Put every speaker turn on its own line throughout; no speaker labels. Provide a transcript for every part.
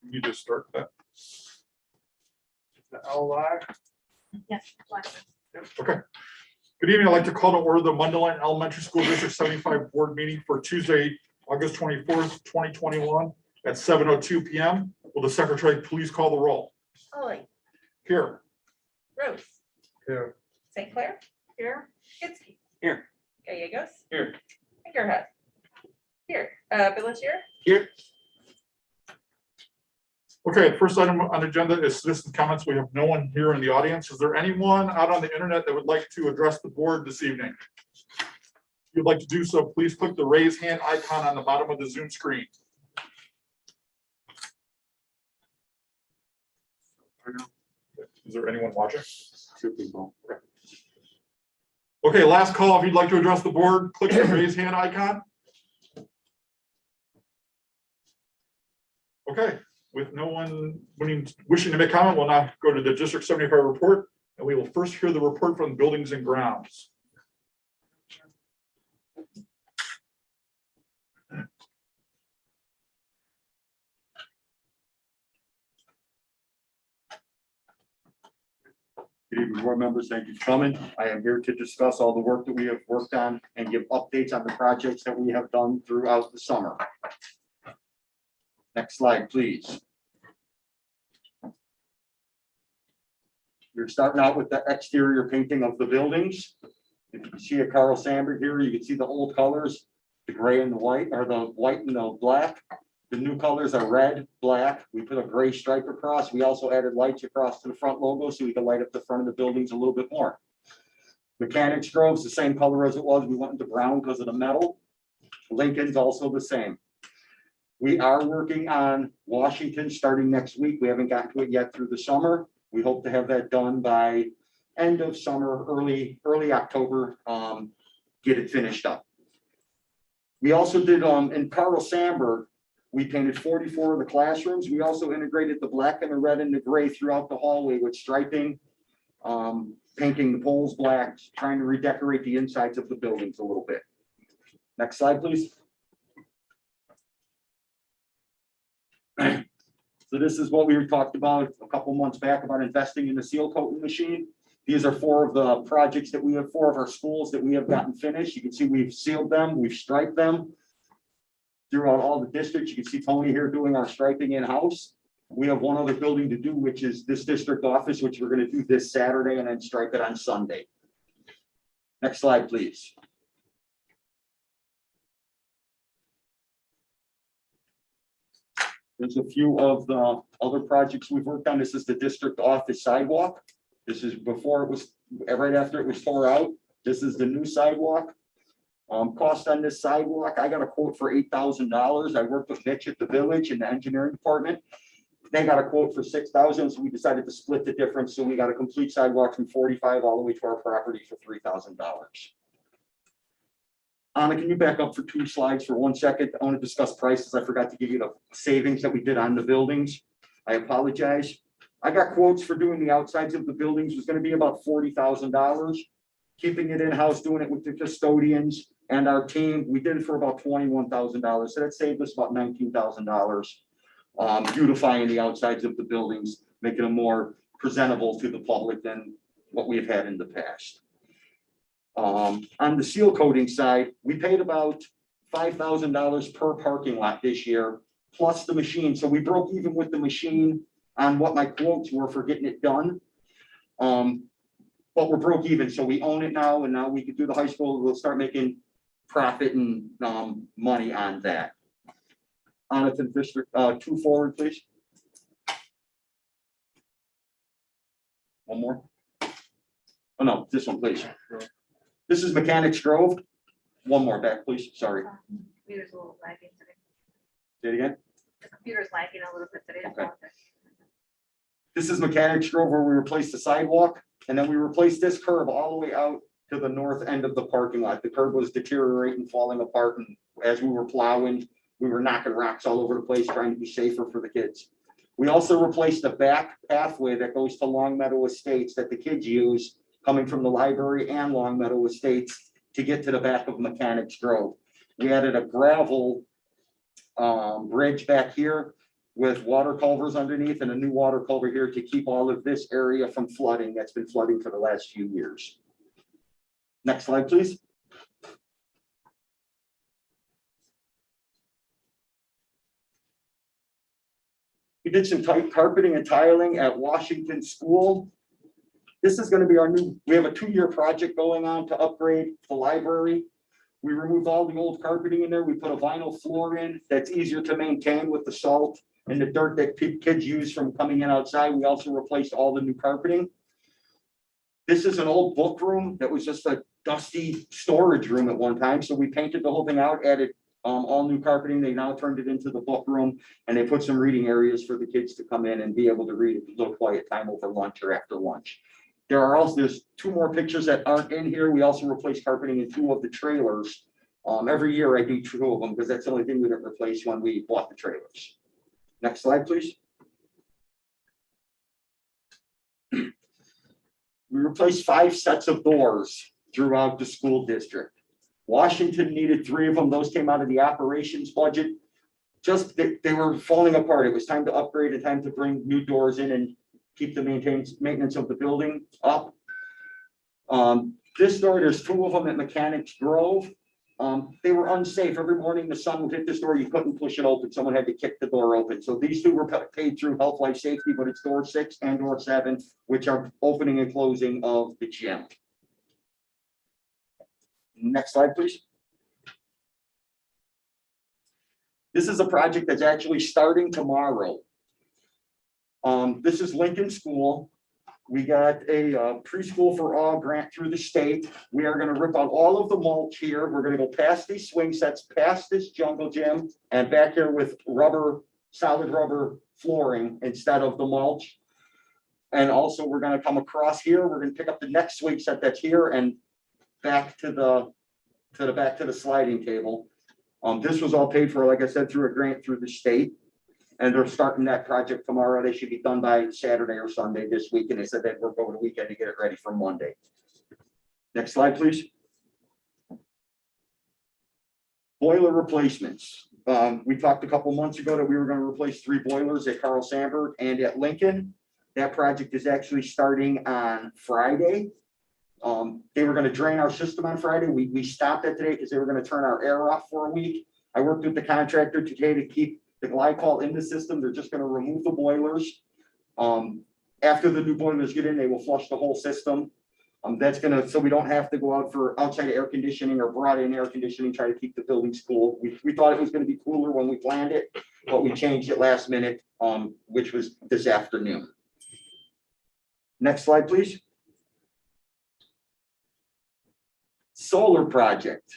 You need to start that. The L live.
Yes.
Okay. Good evening. I'd like to call to order the Mundelein Elementary School District 75 Board Meeting for Tuesday, August 24th, 2021 at 7:02 p.m. Will the secretary please call the roll?
Ollie,
Here.
Rose,
Here.
St. Clair, here, Kinsey.
Here.
Gallegos.
Here.
And Gerhart. Here, Billetier.
Here.
Okay, first item on the agenda is citizen comments. We have no one here in the audience. Is there anyone out on the internet that would like to address the board this evening? If you'd like to do so, please click the raise hand icon on the bottom of the Zoom screen. Is there anyone watching?
Two people.
Okay, last call. If you'd like to address the board, click the raise hand icon. Okay, with no one wishing to make comment, we'll now go to the District 75 report, and we will first hear the report from Buildings and Grounds.
Good evening, board members. Thank you for coming. I am here to discuss all the work that we have worked on and give updates on the projects that we have done throughout the summer. Next slide, please. You're starting out with the exterior painting of the buildings. If you can see a Carl Sandburg here, you can see the old colors, the gray and the white, or the white and the black. The new colors are red, black. We put a gray stripe across. We also added lights across to the front logo so we can light up the front of the buildings a little bit more. Mechanics Grove's the same color as it was. We went into brown because of the metal. Lincoln's also the same. We are working on Washington starting next week. We haven't gotten to it yet through the summer. We hope to have that done by end of summer, early October, get it finished up. We also did in Carl Sandburg, we painted 44 of the classrooms. We also integrated the black and the red and the gray throughout the hallway with striping, painting the poles black, trying to redecorate the insides of the buildings a little bit. Next slide, please. So this is what we talked about a couple months back about investing in the seal coating machine. These are 4 of the projects that we have, 4 of our schools that we have gotten finished. You can see we've sealed them, we've striped them throughout all the districts. You can see Tony here doing our striping in-house. We have one other building to do, which is this district office, which we're going to do this Saturday and then stripe it on Sunday. Next slide, please. There's a few of the other projects we've worked on. This is the district office sidewalk. This is before it was, right after it was tore out. This is the new sidewalk. Cost on this sidewalk, I got a quote for $8,000. I worked with Mitch at the village in the engineering department. They got a quote for $6,000, so we decided to split the difference. So we got a complete sidewalk from 45 all the way to our property for $3,000. Anna, can you back up for 2 slides for 1 second? I want to discuss prices. I forgot to give you the savings that we did on the buildings. I apologize. I got quotes for doing the outsides of the buildings. It was going to be about $40,000. Keeping it in-house, doing it with the custodians and our team, we did it for about $21,000. So that saved us about $19,000. Beautifying the outsides of the buildings, making them more presentable to the public than what we've had in the past. On the seal coating side, we paid about $5,000 per parking lot this year, plus the machine. So we broke even with the machine on what my quotes were for getting it done. But we're broke even, so we own it now, and now we can do the high school. We'll start making profit and money on that. On it to district 2 forward, please. One more. Oh no, this one, please. This is Mechanics Grove. One more back, please. Sorry.
Computer's a little lagging today.
Say it again.
The computer's lagging a little bit today.
Okay. This is Mechanics Grove where we replaced the sidewalk, and then we replaced this curb all the way out to the north end of the parking lot. The curb was deteriorating, falling apart, and as we were plowing, we were knocking rocks all over the place, trying to be safer for the kids. We also replaced the back pathway that goes to Longmeadow Estates that the kids use coming from the library and Longmeadow Estates to get to the back of Mechanics Grove. We added a gravel bridge back here. with water culverts underneath and a new water culvert here to keep all of this area from flooding. That's been flooding for the last few years. Next slide, please. We did some tight carpeting and tiling at Washington School. This is going to be our new, we have a 2-year project going on to upgrade the library. We removed all the old carpeting in there. We put a vinyl floor in that's easier to maintain with the salt and the dirt that kids use from coming in outside. We also replaced all the new carpeting. This is an old book room that was just a dusty storage room at one time. So we painted the whole thing out, added all new carpeting. They now turned it into the book room, and they put some reading areas for the kids to come in and be able to read a little quiet time over lunch or after lunch. There's 2 more pictures that aren't in here. We also replaced carpeting in 2 of the trailers. Every year I do 2 of them because that's the only thing we didn't replace when we bought the trailers. Next slide, please. We replaced 5 sets of doors throughout the school district. Washington needed 3 of them. Those came out of the operations budget. Just they were falling apart. It was time to upgrade and time to bring new doors in and keep the maintenance of the building up. This door, there's 2 of them at Mechanics Grove. They were unsafe. Every morning the sun would hit this door, you couldn't push it open. Someone had to kick the door open. So these 2 were paid through Health Life Safety, but it's door 6 and door 7, which are opening and closing of the gym. Next slide, please. This is a project that's actually starting tomorrow. This is Lincoln School. We got a preschool for all grant through the state. We are going to rip out all of the mulch here. We're going to go past these swing sets, past this jungle gym, and back here with solid rubber flooring instead of the mulch. And also we're going to come across here. We're going to pick up the next swing set that's here and back to the sliding table. This was all paid for, like I said, through a grant through the state. And they're starting that project tomorrow. They should be done by Saturday or Sunday this week. And they said they'd work over the weekend to get it ready for Monday. Next slide, please. Boiler replacements. We talked a couple months ago that we were going to replace 3 boilers at Carl Sandburg and at Lincoln. That project is actually starting on Friday. They were going to drain our system on Friday. We stopped it today because they were going to turn our air off for a week. I worked with the contractor today to keep the glycol in the system. They're just going to remove the boilers. After the new boilers get in, they will flush the whole system. That's going to, so we don't have to go out for outside air conditioning or brought in air conditioning, try to keep the buildings cool. We thought it was going to be cooler when we planned it, but we changed it last minute, which was this afternoon. Next slide, please. Solar project.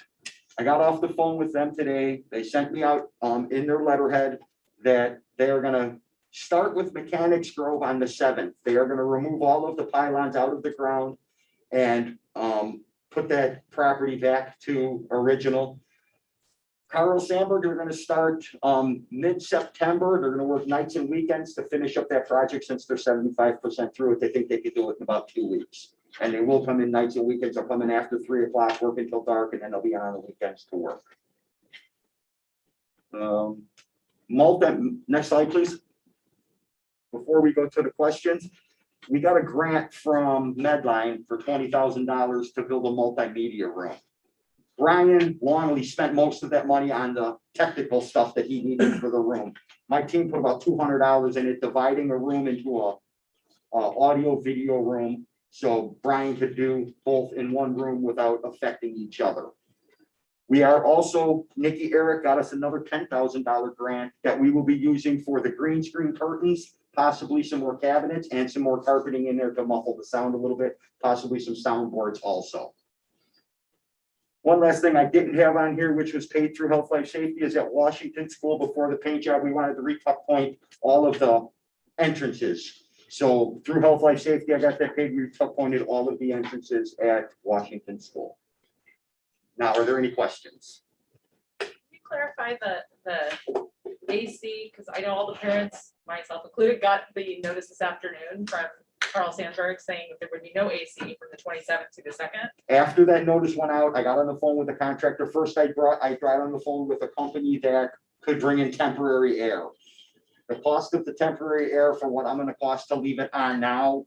I got off the phone with them today. They sent me out in their letterhead that they are going to start with Mechanics Grove on the 7th. They are going to remove all of the pylons out of the ground and put that property back to original. Carl Sandburg, they're going to start mid-September. They're going to work nights and weekends to finish up that project. Since they're 75% through it, they think they could do it in about 2 weeks. And they will come in nights and weekends. They'll come in after 3 o'clock, work until dark, and then they'll be on the weekends to work. Next slide, please. Before we go to the questions, we got a grant from Medline for $20,000 to build a multimedia room. Brian Longley spent most of that money on the technical stuff that he needed for the room. My team put about $200 in it, dividing a room into a audio video room. So Brian could do both in one room without affecting each other. We are also, Nikki Eric got us another $10,000 grant that we will be using for the green screen curtains, possibly some more cabinets and some more carpeting in there to muffle the sound a little bit, possibly some soundboards also. One last thing I didn't have on here, which was paid through Health Life Safety, is at Washington School before the paint job, we wanted to re-tuck point all of the entrances. So through Health Life Safety, I got that paid. We tuck pointed all of the entrances at Washington School. Now, are there any questions?
Can you clarify the AC? Because I know all the parents, myself included, got the notice this afternoon from Carl Sandburg saying that there would be no AC from the 27th to the 2nd.
After that notice went out, I got on the phone with the contractor. First, I got on the phone with a company that could bring in temporary air. the cost of the temporary air for what I'm gonna cost to leave it on now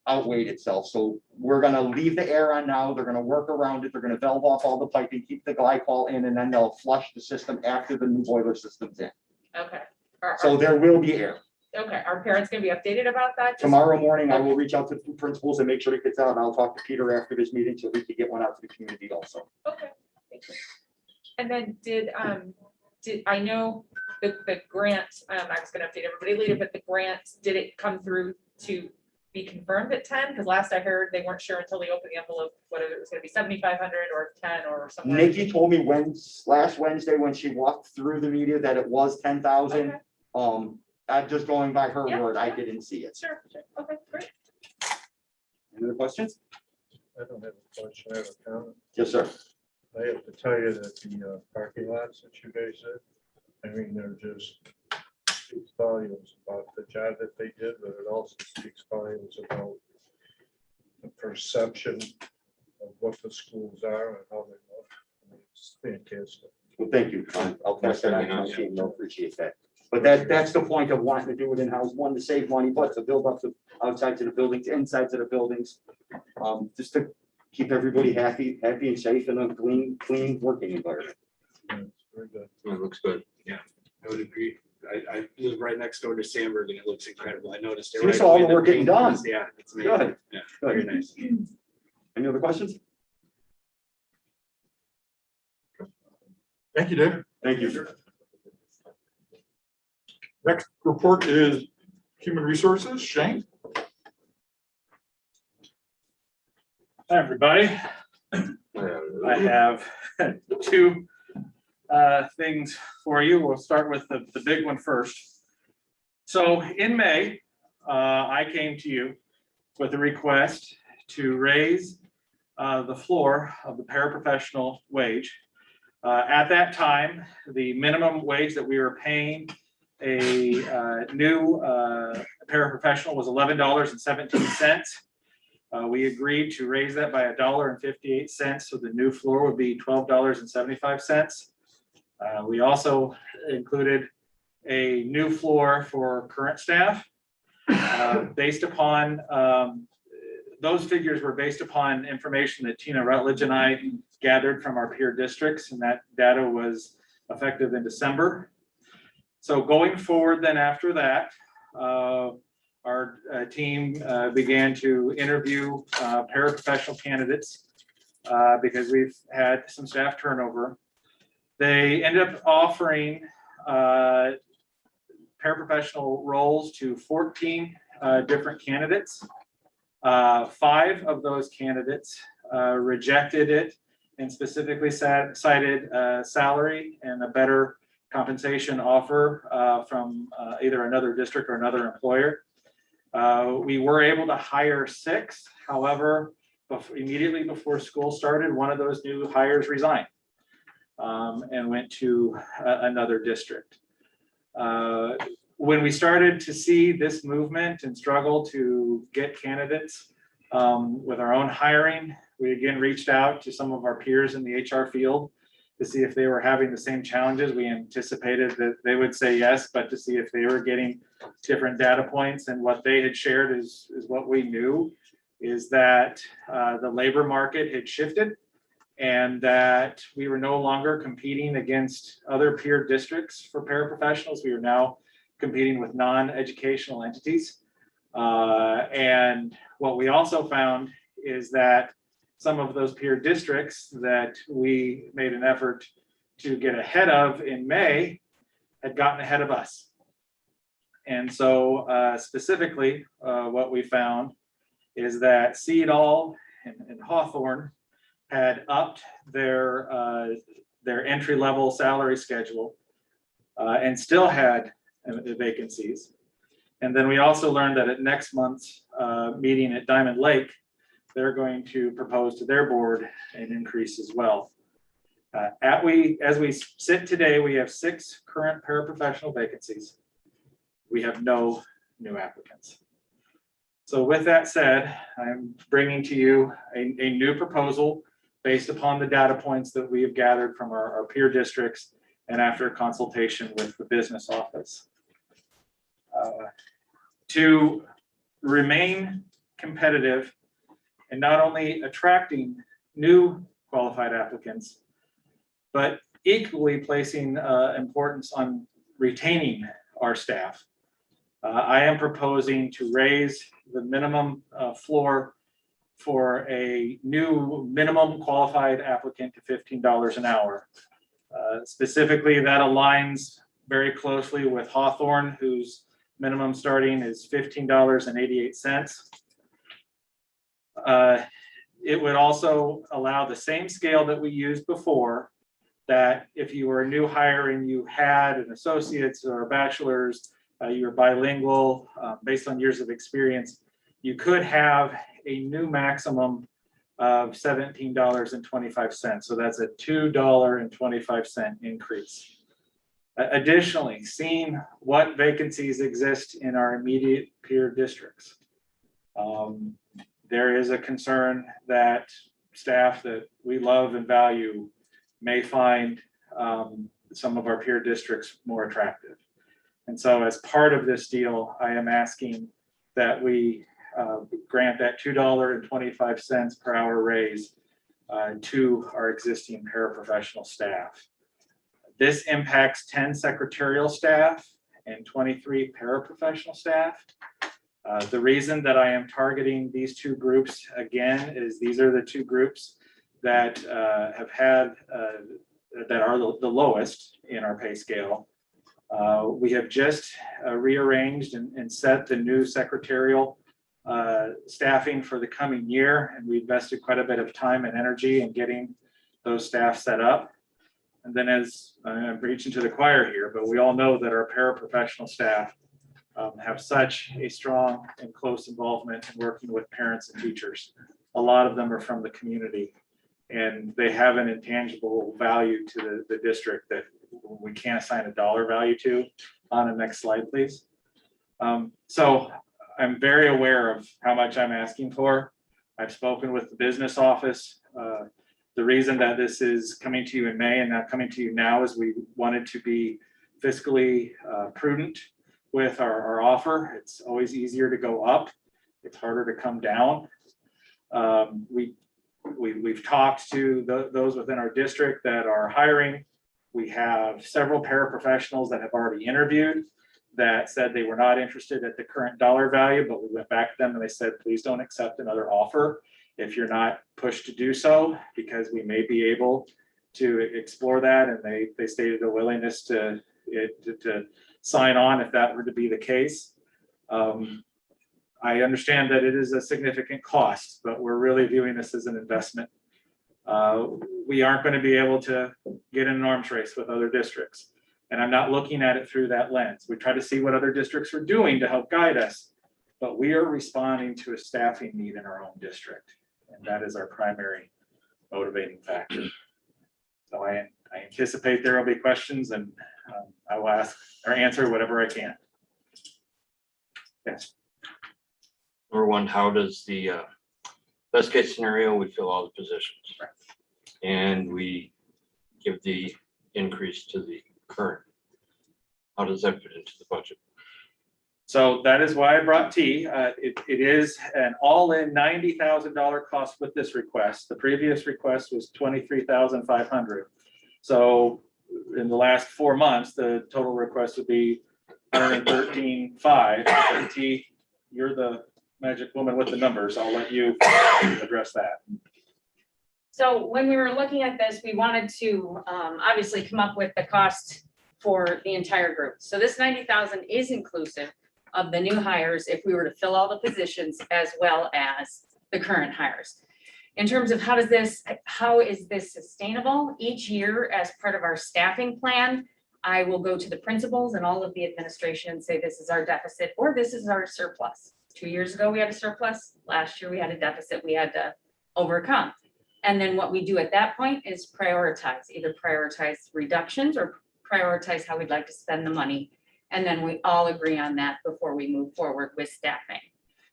outweighed itself. So we're gonna leave the air on now. They're gonna work around it. They're gonna valve off all the piping, keep the glycol in, and then they'll flush the system after the new boiler system's in.
Okay.
So there will be air.
Okay, are parents gonna be updated about that? Just-
Tomorrow morning, I will reach out to the principals and make sure it gets out, and I'll talk to Peter after this meeting so we can get one out to the community also.
Okay, thank you. And then did I know the grant, I was gonna update everybody later, but the grant, did it come through to be confirmed at 10? Because last I heard, they weren't sure until they opened the envelope, whether it was gonna be 7,500 or 10 or something.
Nikki told me last Wednesday when she walked through the media that it was 10,000.
Okay.
I'm just going by her
Yeah,
word. I
yeah.
didn't see it.
Sure, okay, great.
Any other questions?
I don't have a question, I have a comment.
Yes, sir.
I have to tell you that the parking lots that you guys did, I mean, they're just speaks volumes about the job that they did, but it also speaks volumes about the perception of what the schools are and how they look. I mean, it's fantastic.
Well, thank you. I'll pass that on to my team. They'll appreciate that. But that's the point of wanting to do it in-house, one, to save money, but to build up the outside to the buildings, inside to the buildings. Just to keep everybody happy and safe in a clean working environment.
Yeah, it's very good.
It looks good. Yeah, I would agree. I live right next door to Sandberg and it looks incredible. I noticed it.
You
right
saw all
away,
the work getting
paint
done.
was- Yeah, it's amazing.
Good.
Yeah, very
Good.
nice.
Any other questions?
Thank you, David.
Thank you.
Next report is Human Resources. Shane?
Hi, everybody. I have two things for you. We'll start with the big one first. So in May, I came to you with a request to raise the floor of the paraprofessional wage. At that time, the minimum wage that we were paying a new paraprofessional was $11.17. We agreed to raise that by $1.58, so the new floor would be $12.75. We also included a new floor for current staff. Based upon, those figures were based upon information that Tina Rutledge and I gathered from our peer districts, and that data was effective in December. So going forward then after that, our team began to interview paraprofessional candidates because we've had some staff turnover. They ended up offering paraprofessional roles to 14 different candidates. 5 of those candidates rejected it and specifically cited salary and a better compensation offer from either another district or another employer. We were able to hire 6. However, immediately before school started, one of those new hires resigned and went to another district. When we started to see this movement and struggle to get candidates with our own hiring, we again reached out to some of our peers in the HR field to see if they were having the same challenges. We anticipated that they would say yes, but to see if they were getting different data points. And what they had shared is what we knew, is that the labor market had shifted and that we were no longer competing against other peer districts for paraprofessionals. We are now competing with non-educational entities. And what we also found is that some of those peer districts that we made an effort to get ahead of in May had gotten ahead of us. And so specifically, what we found is that Seedall and Hawthorne had upped their entry-level salary schedule and still had vacancies. And then we also learned that at next month's meeting at Diamond Lake, they're going to propose to their board an increase as well. As we sit today, we have 6 current paraprofessional vacancies. We have no new applicants. So with that said, I'm bringing to you a new proposal based upon the data points that we have gathered from our peer districts and after consultation with the business office. to remain competitive and not only attracting new qualified applicants, but equally placing importance on retaining our staff. I am proposing to raise the minimum floor for a new minimum qualified applicant to $15 an hour. Specifically, that aligns very closely with Hawthorne, whose minimum starting is $15.88. It would also allow the same scale that we used before, that if you were a new hire and you had an associate's or a bachelor's, you were bilingual, based on years of experience, you could have a new maximum of $17.25. So that's a $2.25 increase. Additionally, seeing what vacancies exist in our immediate peer districts. There is a concern that staff that we love and value may find some of our peer districts more attractive. And so as part of this deal, I am asking that we grant that $2.25 per hour raise to our existing paraprofessional staff. This impacts 10 secretarial staff and 23 paraprofessional staff. The reason that I am targeting these two groups again is these are the two groups that have had that are the lowest in our pay scale. We have just rearranged and set the new secretarial staffing for the coming year, and we invested quite a bit of time and energy in getting those staff set up. And then, as I'm preaching to the choir here, but we all know that our paraprofessional staff have such a strong and close involvement in working with parents and teachers. A lot of them are from the community, and they have an intangible value to the district that we can't assign a dollar value to. On the next slide, please. So I'm very aware of how much I'm asking for. I've spoken with the business office. The reason that this is coming to you in May and not coming to you now is we wanted to be fiscally prudent with our offer. It's always easier to go up. It's harder to come down. We've talked to those within our district that are hiring. We have several paraprofessionals that have already interviewed that said they were not interested at the current dollar value, but we went back to them and they said, please don't accept another offer if you're not pushed to do so, because we may be able to explore that. And they stated a willingness to sign on if that were to be the case. I understand that it is a significant cost, but we're really viewing this as an investment. We aren't going to be able to get in an arms race with other districts. And I'm not looking at it through that lens. We try to see what other districts are doing to help guide us, but we are responding to a staffing need in our own district. And that is our primary motivating factor. So I anticipate there will be questions, and I will ask or answer whatever I can. Yes.
Number one, how does the best case scenario, we fill all the positions.
Right.
And we give the increase to the current. How does that fit into the budget?
So that is why I brought T. It is an all-in $90,000 cost with this request. The previous request was $23,500. So in the last 4 months, the total request would be $113,500. T, you're the magic woman with the numbers. I'll let you address that.
So when we were looking at this, we wanted to obviously come up with the cost for the entire group. So this 90,000 is inclusive of the new hires if we were to fill all the positions as well as the current hires. In terms of how is this sustainable? Each year as part of our staffing plan, I will go to the principals and all of the administration and say, this is our deficit or this is our surplus. 2 years ago, we had a surplus. Last year, we had a deficit we had to overcome. And then what we do at that point is prioritize, either prioritize reductions or prioritize how we'd like to spend the money. And then we all agree on that before we move forward with staffing.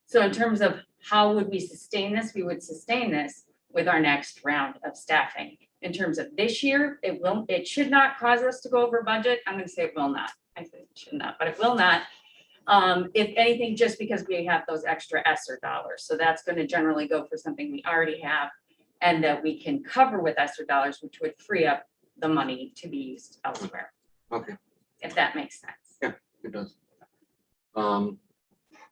So in terms of how would we sustain this, we would sustain this with our next round of staffing. In terms of this year, it should not cause us to go over budget. I'm going to say it will not. I think it should not, but it will not. If anything, just because we have those extra ESSER dollars. So that's gonna generally go for something we already have and that we can cover with ESSER dollars, which would free up the money to be used elsewhere,
Okay,
if that makes sense.
it does.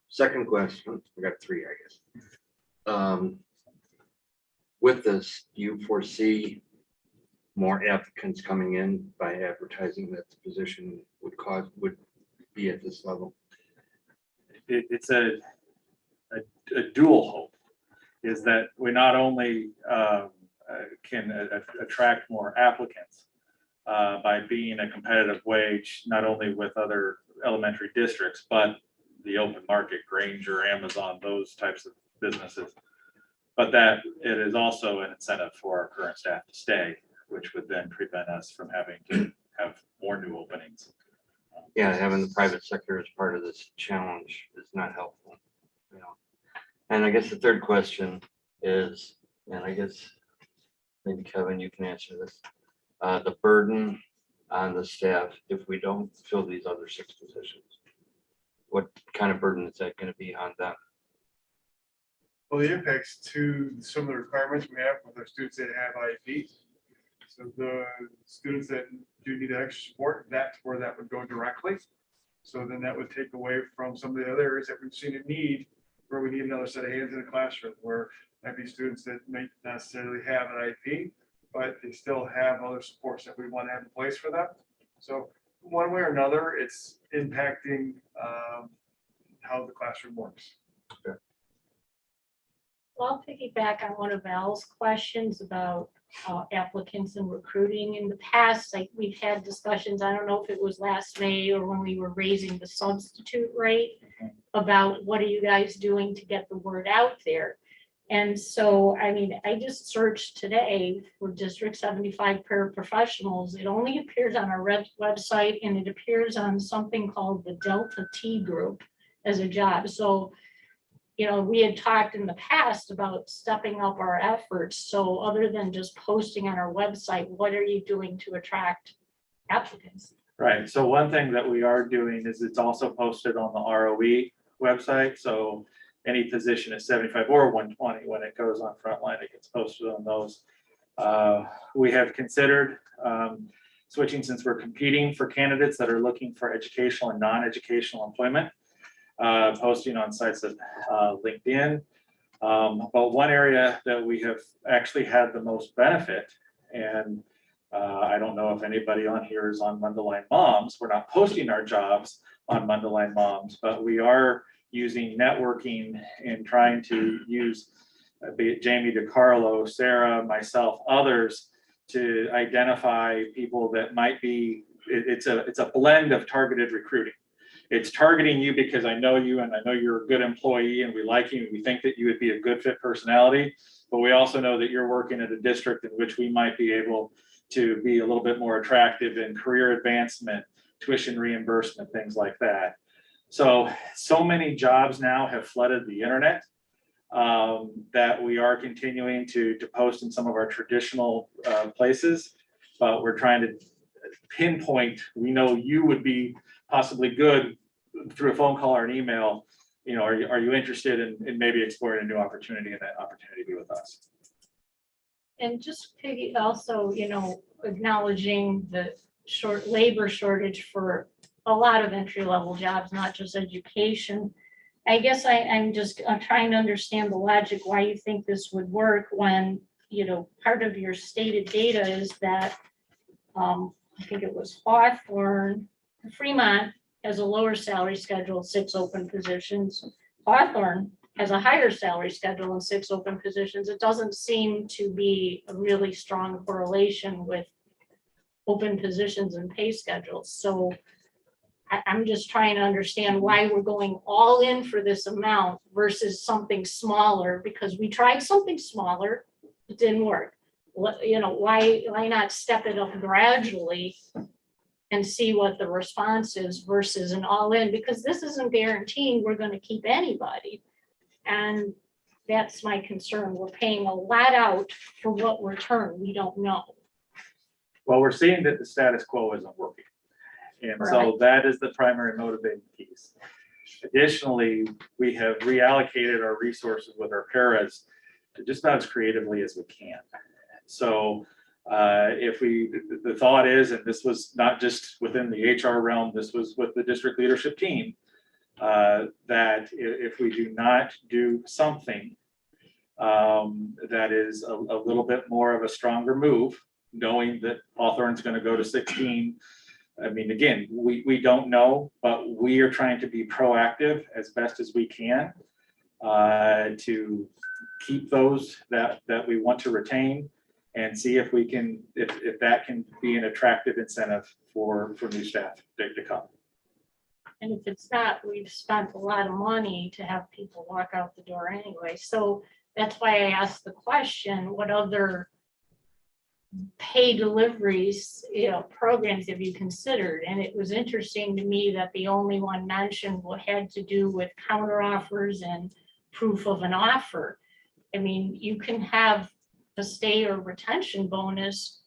Second question, we got three, I guess. With this, do you foresee more applicants coming in by advertising that the position would be at this level?
It's a dual hope, is that we not only can attract more applicants by being a competitive wage, not only with other elementary districts, but the open market, Granger, Amazon, those types of businesses. But that it is also an incentive for our current staff to stay, which would then prevent us from having to have more new openings.
Yeah, having the private sector as part of this challenge is not helpful, you know. And I guess the third question is, and I guess maybe Kevin, you can answer this. The burden on the staff if we don't fill these other 6 positions. What kind of burden is that going to be on them?
Well, the impacts to some of the requirements we have with our students that have IEPs. So the students that do need extra support, that's where that would go directly. So then that would take away from some of the other areas that we've seen a need, where we need another set of hands in the classroom, where might be students that may not necessarily have an IEP, but they still have other supports that we want to have in place for them. So one way or another, it's impacting how the classroom works.
Well, I'll piggyback on one of Val's questions about applicants and recruiting. In the past, like we've had discussions, I don't know if it was last May or when we were raising the substitute rate, about what are you guys doing to get the word out there? And so, I mean, I just searched today for District 75 paraprofessionals. It only appears on our website, and it appears on something called the Delta T group as a job. So, you know, we had talked in the past about stepping up our efforts. So other than just posting on our website, what are you doing to attract applicants?
Right, so one thing that we are doing is it's also posted on the ROE website, so any position at 75 or 120, when it goes on Frontline, it gets posted on those. We have considered switching, since we're competing for candidates that are looking for educational and non-educational employment, posting on sites like LinkedIn. But one area that we have actually had the most benefit, and I don't know if anybody on here is on Mundelein Moms. We're not posting our jobs on Mundelein Moms, but we are using networking and trying to use, be it Jamie DiCarlo, Sarah, myself, others, to identify people that might be, it's a blend of targeted recruiting. It's targeting you because I know you and I know you're a good employee and we like you and we think that you would be a good fit personality, but we also know that you're working at a district in which we might be able to be a little bit more attractive in career advancement, tuition reimbursement, things like that. So many jobs now have flooded the internet that we are continuing to post in some of our traditional places, but we're trying to pinpoint, we know you would be possibly good through a phone call or an email. You know, are you interested in maybe exploring a new opportunity, and that opportunity be with us?
And just also, you know, acknowledging the labor shortage for a lot of entry-level jobs, not just education. I guess I'm trying to understand the logic why you think this would work when, you know, part of your stated data is that I think it was Hawthorne, Fremont has a lower salary schedule, 6 open positions. Hawthorne has a higher salary schedule and 6 open positions. It doesn't seem to be a really strong correlation with open positions and pay schedules. So I'm just trying to understand why we're going all in for this amount versus something smaller, because we tried something smaller, it didn't work. You know, why not step it up gradually and see what the response is versus an all in, because this isn't guaranteeing we're going to keep anybody. And that's my concern. We're paying a lot out for what return we don't know.
Well, we're seeing that the status quo isn't working. And so
Right.
that is the primary motivating piece. Additionally, we have reallocated our resources with our paras to just about as creatively as we can. So if the thought is, and this was not just within the HR realm, this was with the district leadership team, that if we do not do something that is a little bit more of a stronger move, knowing that Hawthorne's going to go to 16. I mean, again, we don't know, but we are trying to be proactive as best as we can to keep those that we want to retain and see if we can, if that can be an attractive incentive for new staff to come.
And if it's not, we've spent a lot of money to have people walk out the door anyway. So that's why I asked the question, what other pay deliveries, programs have you considered? And it was interesting to me that the only one mentioned what had to do with counter offers and proof of an offer. I mean, you can have a stay or retention bonus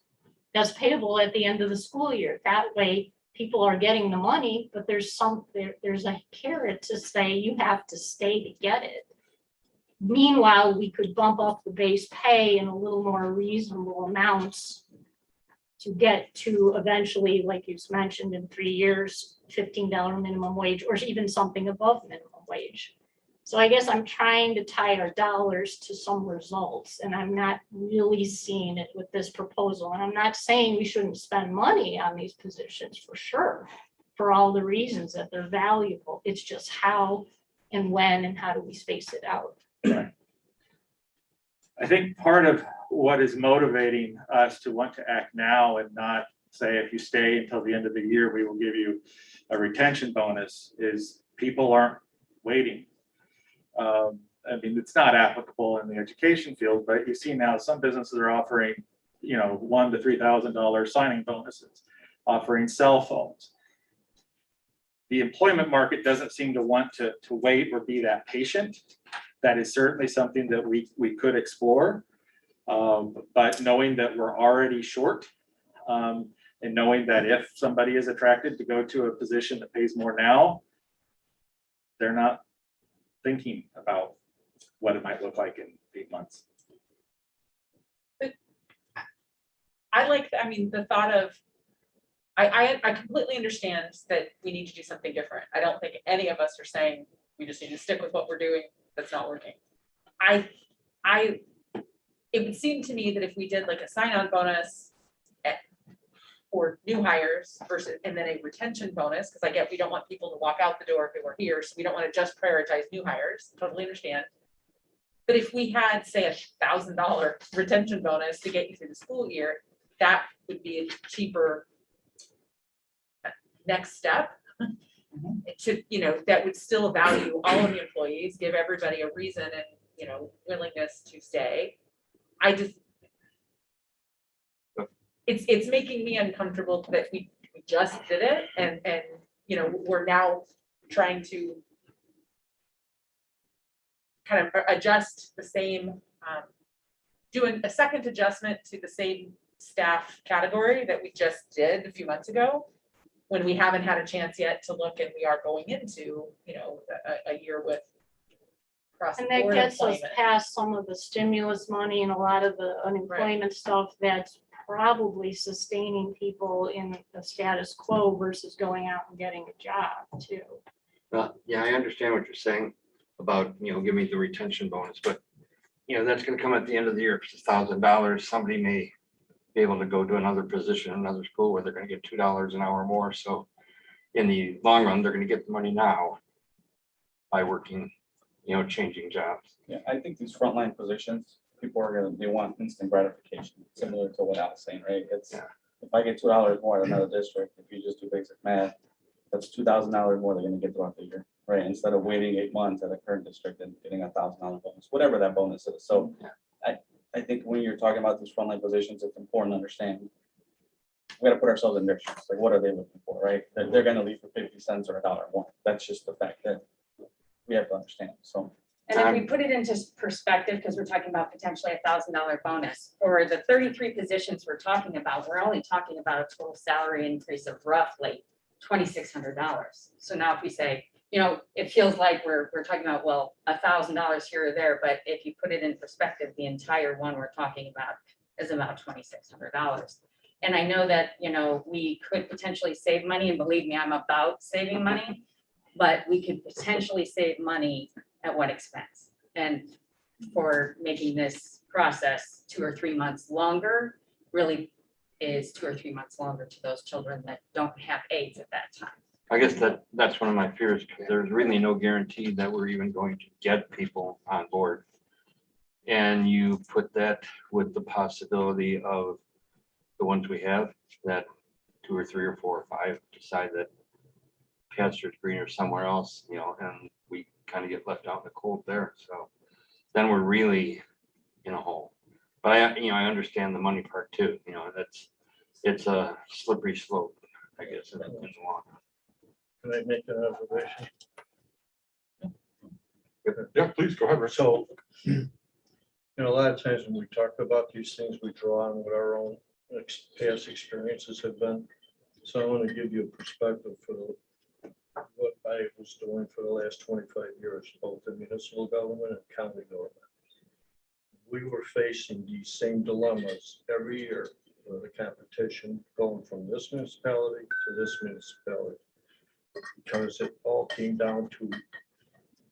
that's payable at the end of the school year. That way, people are getting the money, but there's a carrot to say you have to stay to get it. Meanwhile, we could bump up the base pay in a little more reasonable amounts to get to eventually, like you mentioned, in 3 years, $15 minimum wage, or even something above minimum wage. So I guess I'm trying to tie our dollars to some results, and I'm not really seeing it with this proposal. And I'm not saying we shouldn't spend money on these positions, for sure, for all the reasons that they're valuable. It's just how and when and how do we space it out?
I think part of what is motivating us to want to act now and not say, if you stay until the end of the year, we will give you a retention bonus, is people aren't waiting. I mean, it's not applicable in the education field, but you see now some businesses are offering, $1,000 to $3,000 signing bonuses, offering cell phones. The employment market doesn't seem to want to wait or be that patient. That is certainly something that we could explore. But knowing that we're already short, and knowing that if somebody is attracted to go to a position that pays more now, they're not thinking about what it might look like in 8 months.
The thought of, I completely understand that we need to do something different. I don't think any of us are saying we just need to stick with what we're doing that's not working. It would seem to me that if we did like a sign-on bonus for new hires versus, and then a retention bonus, because I get we don't want people to walk out the door if they were here, so we don't want to just prioritize new hires, totally understand. But if we had, say, $1,000 retention bonus to get you through the school year, that would be a cheaper next step to, that would still value all of the employees, give everybody a reason and, willingness to stay. It's making me uncomfortable that we just did it and we're now trying to kind of adjust the same, doing a second adjustment to the same staff category that we just did a few months ago, when we haven't had a chance yet to look, and we are going into, a year with across the
And that
board
gets us
employment.
past some of the stimulus money and a lot of the unemployment stuff that's probably sustaining people in the status quo versus going out and getting a job too.
Well, yeah, I understand what you're saying about, give me the retention bonus, but, that's gonna come at the end of the year. If it's $1,000, somebody may be able to go to another position, another school where they're gonna get $2 an hour more. So in the long run, they're gonna get the money now by working, changing jobs.
Yeah, I think these frontline positions, people they want instant gratification, similar to what I was saying, right? It's,
Yeah.
if I get $2 more at another district, if you just do basic math, that's $2,000 more they're gonna get throughout the year, right? Instead of waiting 8 months at a current district and getting $1,000 bonus, whatever that bonus is. So
Yeah.
I think when you're talking about these frontline positions, it's important to understand. We gotta put ourselves in their shoes, like what are they looking for, right? They're gonna leave for 50 cents or $1 more. That's just the fact that we have to understand, so.
And if we put it into perspective, because we're talking about potentially $1,000 bonus, for the 33 positions we're talking about, we're only talking about a total salary increase of roughly $2,600. So now if we say you know, it feels like we're talking about, well, $1,000 here or there, but if you put it in perspective, the entire one we're talking about is about $2,600. And I know that, you know, we could potentially save money, and believe me, I'm about saving money, but we could potentially save money at what expense? And for making this process 2 or 3 months longer, really is 2 or 3 months longer to those children that don't have aids at that time.
I guess that's one of my fears, because there's really no guarantee that we're even going to get people on board. And you put that with the possibility of the ones we have, that 2 or 3 or 4 or 5 decide that pastures green or somewhere else, you know, and we kind of get left out in the cold there. So then we're really in a hole. But I understand the money part too, you know, it's a slippery slope, I guess, as it goes along.
Can I make an observation?
Yeah, please, go ahead, Rick.
So, you know, a lot of times when we talk about these things, we draw on what our own past experiences have been. So I want to give you a perspective for what I was doing for the last 25 years, both in municipal government and county government. We were facing these same dilemmas every year with the competition going from this municipality to this municipality. Because it all came down to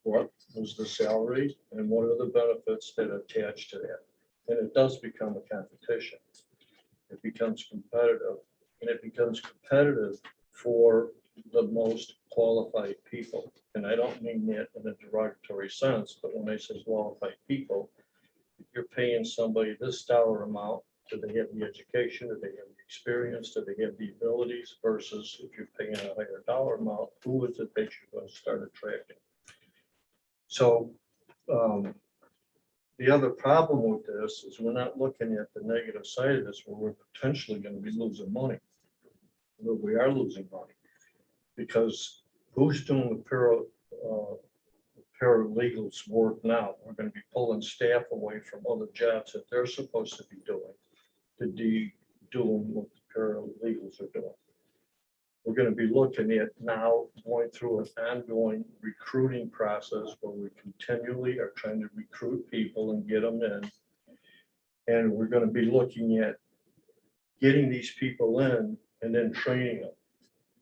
what was the salary and what are the benefits that attach to that. And it does become a competition. It becomes competitive, and it becomes competitive for the most qualified people. And I don't mean that in a derogatory sense, but when I say qualified people, if you're paying somebody this dollar amount, do they have the education, do they have the experience, do they have the abilities, versus if you're paying a higher dollar amount, who is it that you're going to start attracting? So the other problem with this is we're not looking at the negative side of this, where we're potentially going to be losing money. Where we are losing money, because who's doing the paralegals work now? We're going to be pulling staff away from other jobs that they're supposed to be doing to doing what the paralegals are doing. We're going to be looking at now going through an ongoing recruiting process where we continually are trying to recruit people and get them in. And we're going to be looking at getting these people in and then training them,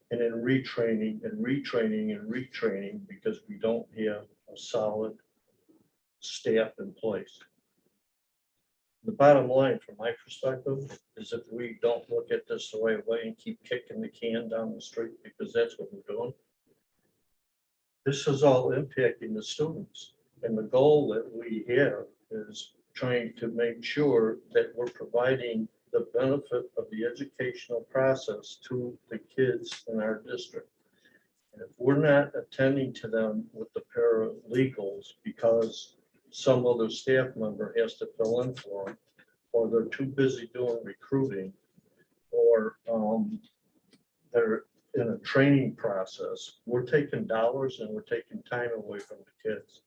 and then retraining and retraining and retraining, because we don't have a solid staff in place. The bottom line, from my perspective, is if we don't look at this the right way and keep kicking the can down the street, because that's what we're doing, this is all impacting the students. And the goal that we have is trying to make sure that we're providing the benefit of the educational process to the kids in our district. And if we're not attending to them with the paralegals because some other staff member has to fill in for them, or they're too busy doing recruiting, or they're in a training process, we're taking dollars and we're taking time away from the kids.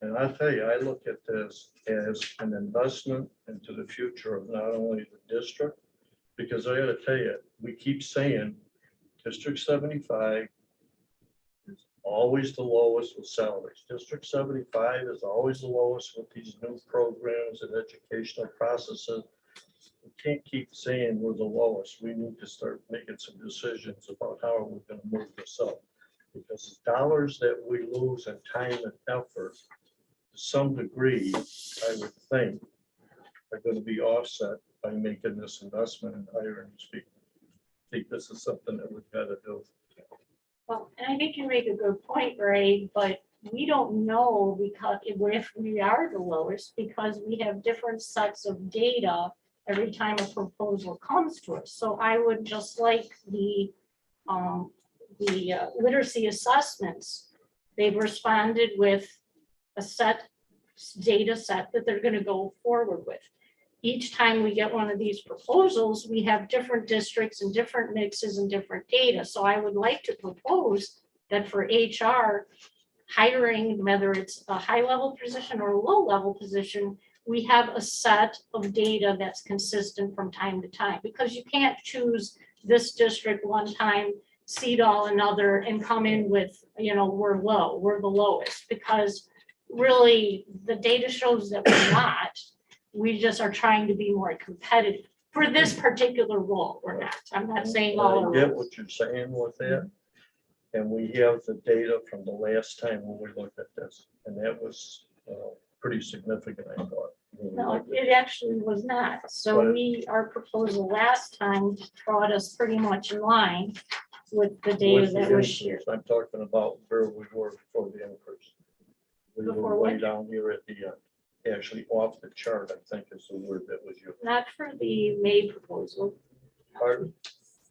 And I tell you, I look at this as an investment into the future of not only the district, because I gotta tell you, we keep saying District 75 is always the lowest with salaries. District 75 is always the lowest with these new programs and educational processes. We can't keep saying we're the lowest. We need to start making some decisions about how we're gonna move this up. Because the dollars that we lose in time and effort, to some degree, I would think, are going to be offset by making this investment in hiring these people. I think this is something that we've got to do.
Well, and I think you make a good point, Ray, but we don't know because if we are the lowest, because we have different sets of data every time a proposal comes to us. So I would just like the literacy assessments. They've responded with a data set that they're going to go forward with. Each time we get one of these proposals, we have different districts and different mixes and different data. So I would like to propose that for HR hiring, whether it's a high level position or a low level position, we have a set of data that's consistent from time to time, because you can't choose this district one time CEDAW another and come in with, we're low, we're the lowest, because really the data shows that we're not. We just are trying to be more competitive. For this particular role, we're not. I'm not saying all
I
of
get
it.
what you're saying with that. And we have the data from the last time when we looked at this, and that was pretty significant, I thought.
No, it actually was not. So our proposal last time brought us pretty much in line with the data
With the
that was shared.
increase, I'm talking about where we were before the increase. We
Before
were way
what?
down here at the end, actually off the chart, I think is the word that was used.
Not for the May proposal.
Pardon?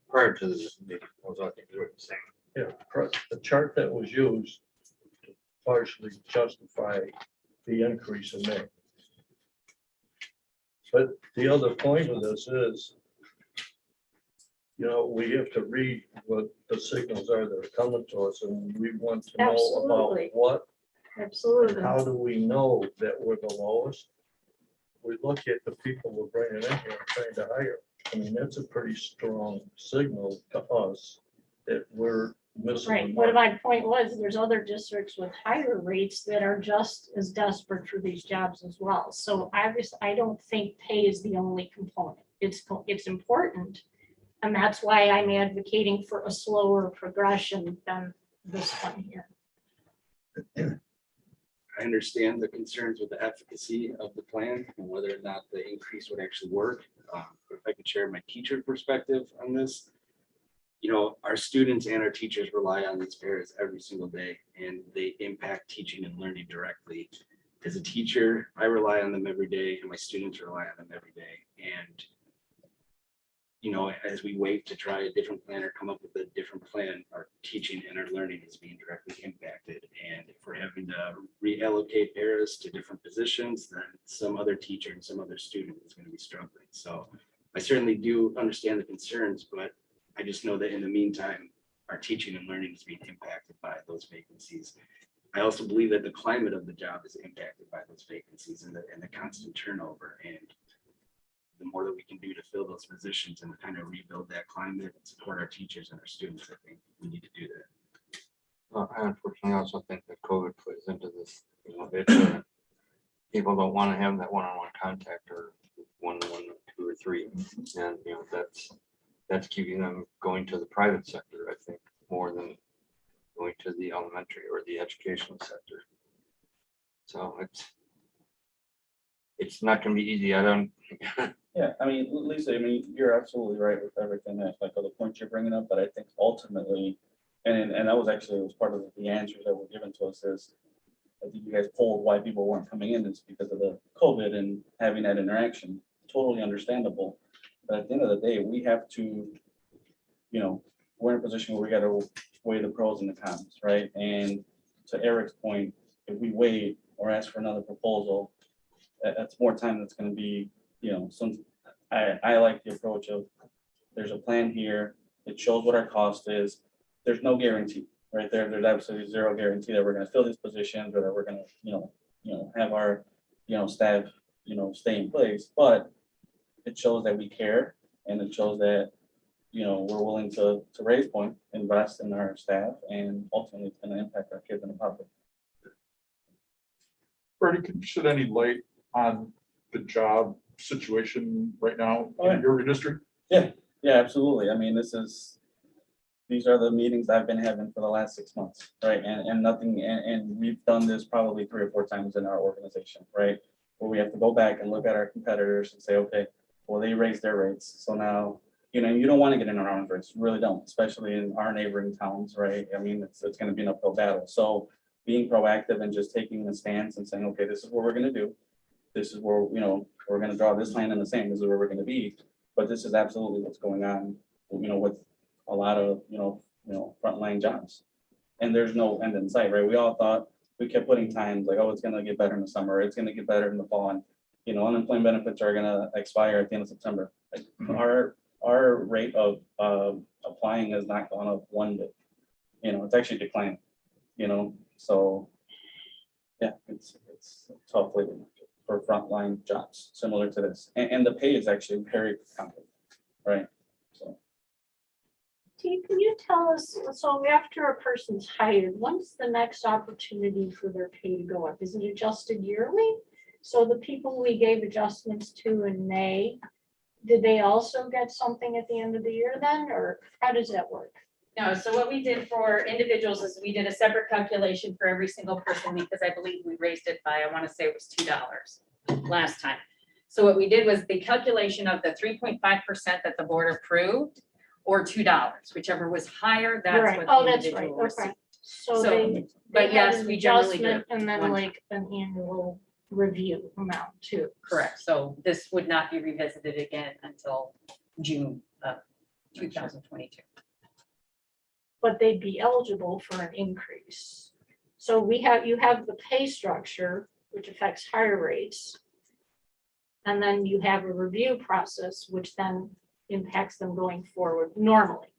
Prior to this meeting, I was, I think, what you're saying.
Yeah, the chart that was used to partially justify the increase in May. But the other point of this is, we have to read what the signals are that are coming to us, and we want to know about
Absolutely.
what,
Absolutely.
how do we know that we're the lowest? We look at the people we're bringing in here and trying to hire. I mean, that's a pretty strong signal to us that we're missing. the
Right. What
mark.
my point was, there's other districts with higher rates that are just as desperate for these jobs as well. So obviously, I don't think pay is the only component. It's important. And that's why I'm advocating for a slower progression than this one here.
I understand the concerns with the efficacy of the plan and whether or not the increase would actually work. But if I could share my teacher perspective on this. Our students and our teachers rely on these pairs every single day, and they impact teaching and learning directly. As a teacher, I rely on them every day, and my students rely on them every day. And as we wait to try a different plan or come up with a different plan, our teaching and our learning is being directly impacted. And if we're having to reallocate paras to different positions, then some other teacher and some other student is going to be struggling. So I certainly do understand the concerns, but I just know that in the meantime, our teaching and learning is being impacted by those vacancies. I also believe that the climate of the job is impacted by those vacancies and the constant turnover. And the more that we can do to fill those positions and kind of rebuild that climate and support our teachers and our students, I think we need to do that.
Well, I unfortunately also think that COVID plays into this. People don't want to have that one-on-one contact or one, two, or three, and that's keeping them going to the private sector, I think, more than going to the elementary or the educational sector. So it's not going to be easy. I don't.
Yeah, I mean, Lisa, you're absolutely right with everything that, like, all the points you're bringing up, but I think ultimately, and that was part of the answers that were given to us is, I think you guys polled why people weren't coming in, it's because of the COVID and having that interaction, totally understandable. But at the end of the day, we have to, we're in a position where we got to weigh the pros and the cons, right? And to Eric's point, if we wait or ask for another proposal, that's more time that's going to be, I like the approach of there's a plan here. It shows what our cost is. There's no guarantee right there. There's absolutely zero guarantee that we're going to fill these positions or that we're going to, have our, staff, stay in place. But it shows that we care, and it shows that, we're willing to raise point, invest in our staff, and ultimately it's going to impact our kids in the public.
Freddie, can you shed any light on the job situation right now
Oh, yeah.
in your district?
Yeah, absolutely. I mean, these are the meetings I've been having for the last 6 months, right? And nothing, and we've done this probably 3 or 4 times in our organization, right? Where we have to go back and look at our competitors and say, okay, well, they raised their rates. So now, you don't want to get in an arms race, you really don't, especially in our neighboring towns, right? I mean, it's going to be an uphill battle. So being proactive and just taking a stance and saying, okay, this is what we're going to do. This is where, we're going to draw this line in the sand. This is where we're going to be. But this is absolutely what's going on, with a lot of, frontline jobs. And there's no end in sight, right? We all thought, we kept putting times like, oh, it's going to get better in the summer. It's going to get better in the fall. And, unemployment benefits are going to expire at the end of September. Like, our rate of applying has not gone up one bit. It's actually declining, so yeah, it's a tough labor market for frontline jobs similar to this. And the pay is actually very competitive, right? So
T, can you tell us, so after a person's hired, when's the next opportunity for their pay to go up? Is it adjusted yearly? So the people we gave adjustments to in May, did they also get something at the end of the year then, or how does that work?
No, so what we did for individuals is we did a separate calculation for every single person because I believe we raised it by, I want to say it was $2 last time. So what we did was the calculation of the 3.5% that the board approved or $2, whichever was higher, that's
Right.
what
Oh,
the
that's right,
individual
okay.
received.
So
So,
they.
but
they had
yes,
an
we generally do
adjustment And then
one
like an annual review amount too.
Correct, so this would not be revisited again until June of 2022.
But they'd be eligible for an increase. So you have the pay structure, which affects higher rates. And then you have a review process, which then impacts them going forward normally,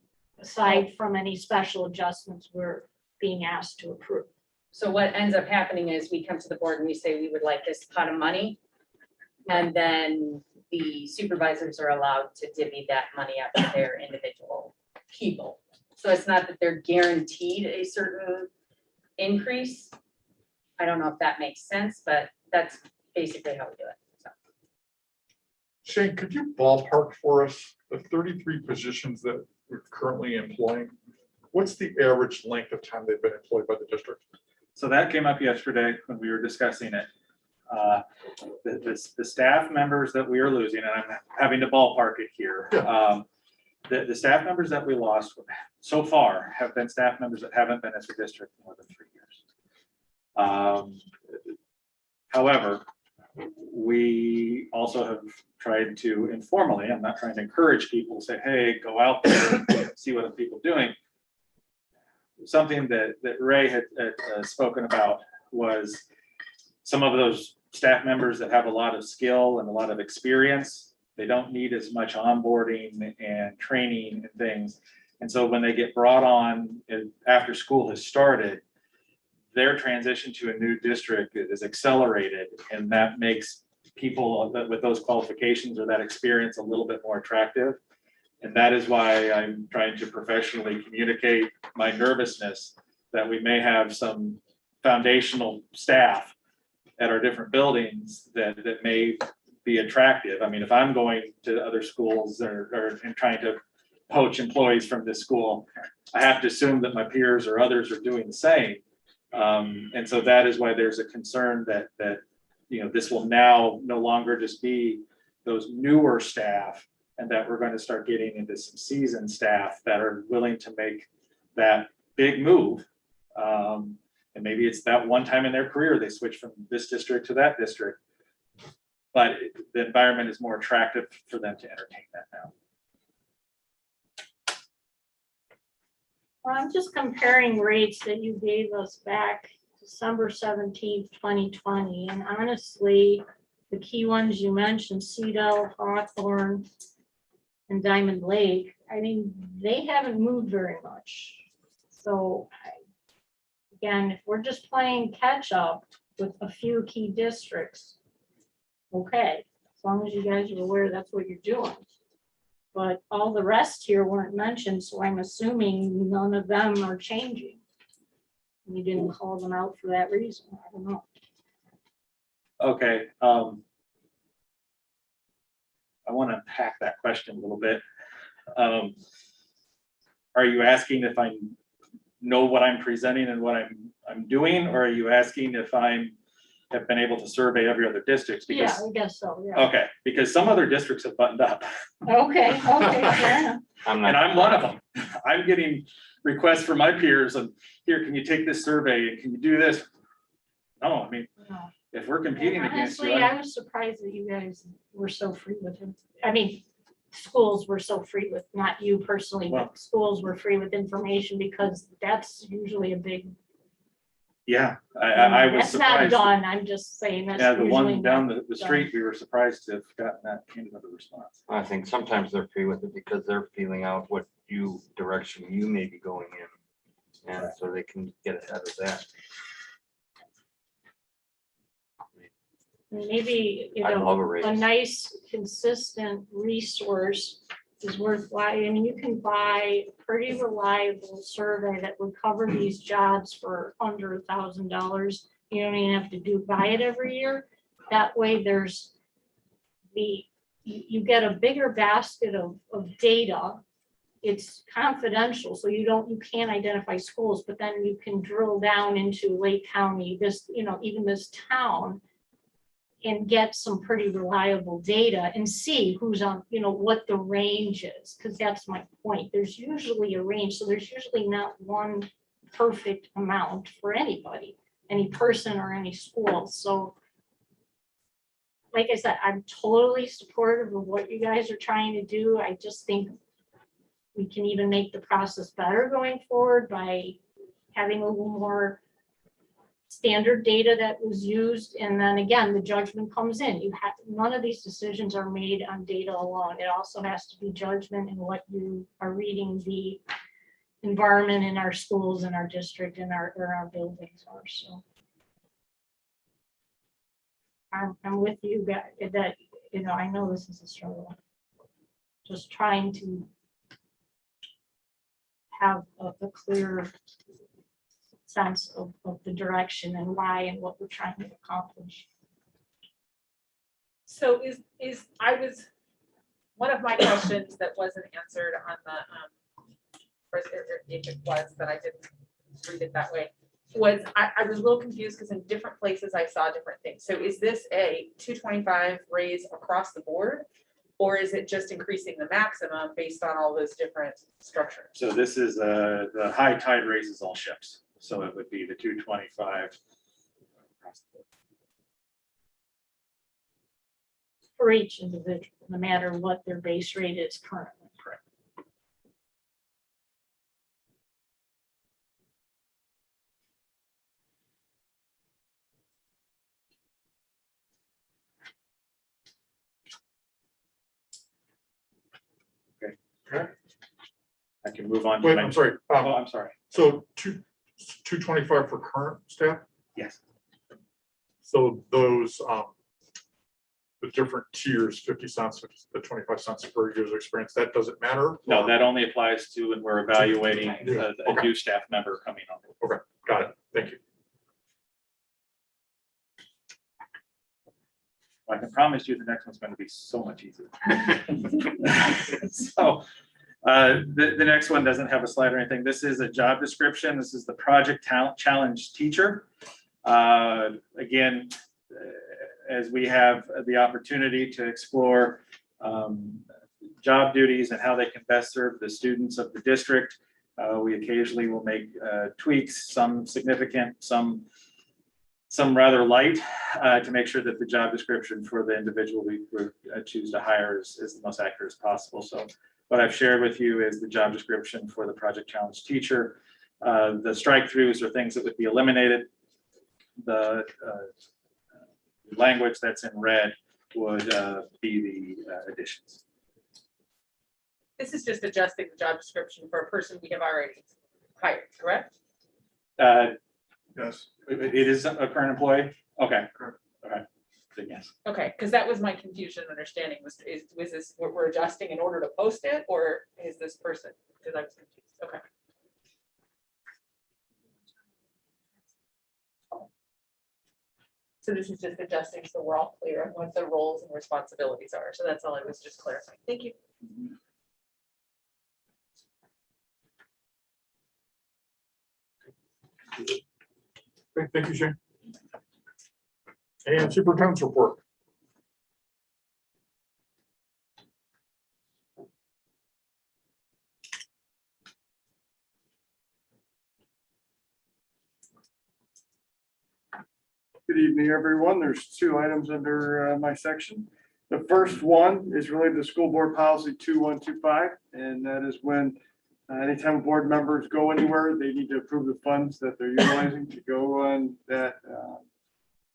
aside from any special adjustments we're being asked to approve.
So what ends up happening is we come to the board and we say we would like this pot of money. And then the supervisors are allowed to divvy that money up to their individual people. So it's not that they're guaranteed a certain increase. I don't know if that makes sense, but that's basically how we do it. So
Shane, could you ballpark for us the 33 positions that we're currently employing? What's the average length of time they've been employed by the district?
So that came up yesterday when we were discussing it. The staff members that we are losing, and I'm having to ballpark it here. The staff members that we lost so far have been staff members that haven't been at the district more than 3 years. However, we also have tried to informally, I'm not trying to encourage people to say, hey, go out there and see what are people doing. Something that Ray had spoken about was some of those staff members that have a lot of skill and a lot of experience. They don't need as much onboarding and training and things. And so when they get brought on after school has started, their transition to a new district is accelerated, and that makes people with those qualifications or that experience a little bit more attractive. And that is why I'm trying to professionally communicate my nervousness that we may have some foundational staff at our different buildings that may be attractive. I mean, if I'm going to other schools or and trying to poach employees from this school, I have to assume that my peers or others are doing the same. And so that is why there's a concern that this will now no longer just be those newer staff, and that we're going to start getting into some seasoned staff that are willing to make that big move. And maybe it's that one time in their career they switch from this district to that district, but the environment is more attractive for them to entertain that now.
Well, I'm just comparing rates that you gave us back December 17th, 2020, and honestly, the key ones you mentioned, Cedar, Hawthorne, and Diamond Lake, I mean, they haven't moved very much. So again, if we're just playing catch up with a few key districts, okay, as long as you guys are aware that's what you're doing. But all the rest here weren't mentioned, so I'm assuming none of them are changing. You didn't call them out for that reason, I don't know.
Okay. I want to unpack that question a little bit. Are you asking if I know what I'm presenting and what I'm doing, or are you asking if have been able to survey every other district?
Yeah,
Because
I guess so, yeah.
okay, because some other districts have buttoned up,
Okay, fair enough.
and I'm one of them. I'm getting requests from my peers and here, can you take this survey and can you do this? No, I mean,
No.
if we're competing against you,
Honestly, I was surprised that you guys were so free with it. I mean, schools were so free with, not you personally,
Well-
but schools were free with information because that's usually a big.
yeah, I was
That's not
surprised.
done, I'm just saying that's
Yeah, the
usually
one down
not
the
done.
street, we were surprised to have gotten that kind of a response.
I think sometimes they're free with it because they're feeling out what direction you may be going in. And so they can get ahead of that.
Maybe,
I love a raise.
a nice consistent resource is worthwhile. I mean, you can buy a pretty reliable survey that would cover these jobs for under $1,000. You don't even have to buy it every year. That way there's you get a bigger basket of data. It's confidential, so you can't identify schools, but then you can drill down into Lake County, even this town, and get some pretty reliable data and see who's on, what the range is, because that's my point. There's usually a range, so there's usually not one perfect amount for anybody, any person or any school. So like I said, I'm totally supportive of what you guys are trying to do. I just think we can even make the process better going forward by having a little more standard data that was used. And then again, the judgment comes in. None of these decisions are made on data alone. It also has to be judgment in what you are reading the environment in our schools and our district and our buildings are. So I'm with you guys that, I know this is a struggle. Just trying to have a clear sense of the direction and why and what we're trying to accomplish.
So one of my questions that wasn't answered on the, or if it was, that I didn't read it that way, was I was a little confused because in different places I saw different things. So is this a 225 raise across the board? Or is it just increasing the maximum based on all those different structures?
So this is the high tide raises all ships. So it would be the 225.
For each individual, no matter what their base rate is currently.
Correct.
Okay.
I can move on. to
Wait,
my-
I'm sorry.
Oh, I'm sorry.
So 225 for current staff?
Yes.
So those, the different tiers, 50 cents, the 25 cents per user experience, that doesn't matter?
No, that only applies to when we're evaluating a
Okay.
new staff member coming on.
Okay, got it. Thank you.
I can promise you the next one's going to be so much easier. So the next one doesn't have a slide or anything. This is a job description. This is the project challenge teacher. Again, as we have the opportunity to explore job duties and how they can best serve the students of the district, we occasionally will make tweaks, some significant, some rather light, to make sure that the job description for the individual we choose to hire is the most accurate as possible. So what I've shared with you is the job description for the project challenge teacher. The strike throughs are things that would be eliminated. The language that's in red would be the additions.
This is just adjusting the job description for a person we have already hired, correct?
Yes.
It is a current employee? Okay. Okay. Then yes.
Okay, because that was my confusion understanding was this what we're adjusting in order to post it, or is this person? Because I was confused. Okay. So this is just adjusting so we're all clear on what the roles and responsibilities are. So that's all I was just clarifying. Thank you.
Okay, thank you, Shane. And superintendent's report.
Good evening, everyone. There's two items under my section. The first one is related to school board policy 2125, and that is when anytime board members go anywhere, they need to approve the funds that they're utilizing to go on that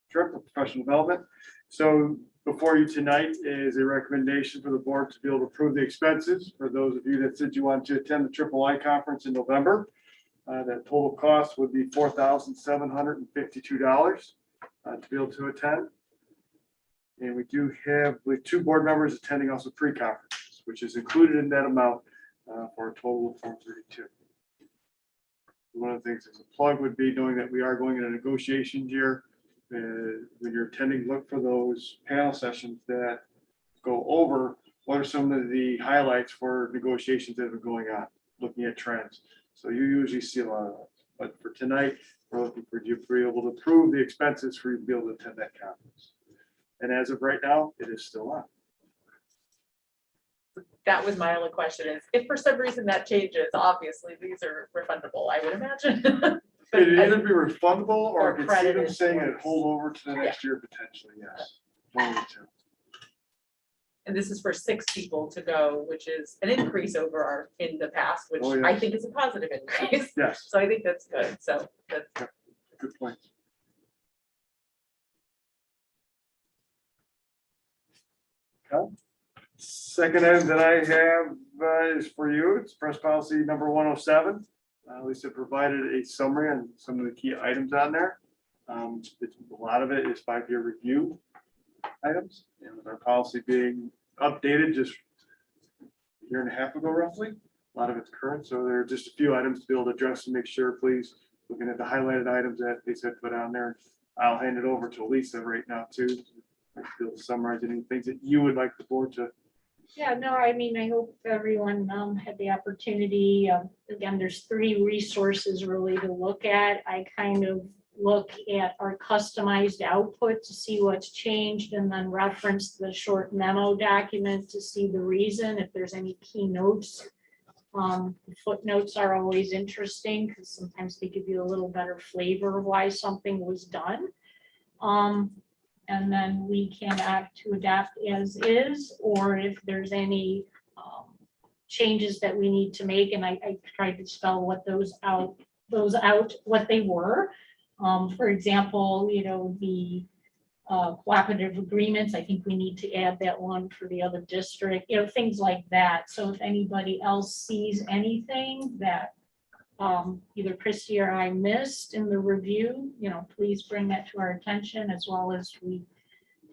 trip of professional development. So before you tonight is a recommendation for the board to be able to approve the expenses for those of you that said you want to attend the III conference in November. That total cost would be $4,752 to be able to attend. And we do have, with two board members attending also pre-conference. which is included in that amount for a total of 432. One of the things as a plug would be knowing that we are going into negotiations year. When you're attending, look for those panel sessions that go over what are some of the highlights for negotiations that are going on, looking at trends. So you usually see a lot of that. But for tonight, we're looking for you to be able to approve the expenses for you to be able to attend that conference. And as of right now, it is still on.
That was my only question is, if for some reason that changes, obviously these are refundable, I would imagine. But
It
I-
either be refundable or
Or
I could see them
credited
saying it
towards-
hold over to the next year potentially, yes. One of the two.
And this is for 6 people to go, which is an increase over our, in the past, which
Oh,
I
yes.
think is a positive increase.
Yes,
So I think that's good. So that's,
good point. Okay. Second item that I have is for you. It's press policy number 107. Lisa provided a summary on some of the key items on there. A lot of it is 5-year review items, and with our policy being updated just a year and a half ago roughly. A lot of it's current, so there are just a few items to be able to address and make sure, please, looking at the highlighted items that they said put on there. I'll hand it over to Lisa right now too. To summarize any things that you would like the board to.
Yeah, no, I mean, I hope everyone had the opportunity. Again, there's 3 resources really to look at. I kind of look at our customized output to see what's changed and then reference the short memo document to see the reason, if there's any key notes. The footnotes are always interesting because sometimes they give you a little better flavor of why something was done. And then we can opt to adapt as is, or if there's any changes that we need to make, and I tried to spell what those out, what they were. For example, you know, the cooperative agreements, I think we need to add that one for the other district, you know, things like that. So if anybody else sees anything that either Christie or I missed in the review, you know, please bring that to our attention, as well as we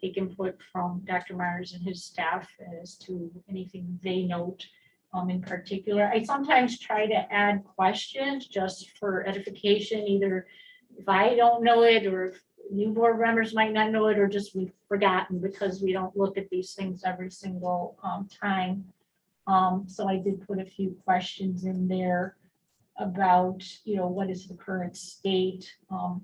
take input from Dr. Myers and his staff as to anything they note in particular. I sometimes try to add questions just for edification, either if I don't know it or if new board members might not know it, or just we've forgotten because we don't look at these things every single time. So I did put a few questions in there about, you know, what is the current state.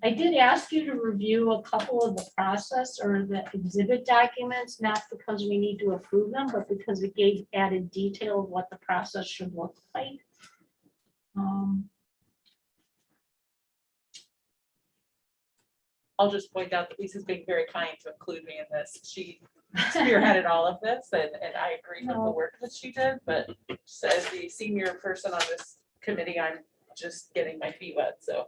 I did ask you to review a couple of the process or the exhibit documents, not because we need to approve them, but because it gave added detail of what the process should look like.
I'll just point out that Lisa's being very kind to include me in this. She spearheaded all of this, and I agree with the work that she did, but just as the senior person on this committee, I'm just getting my feet wet, so.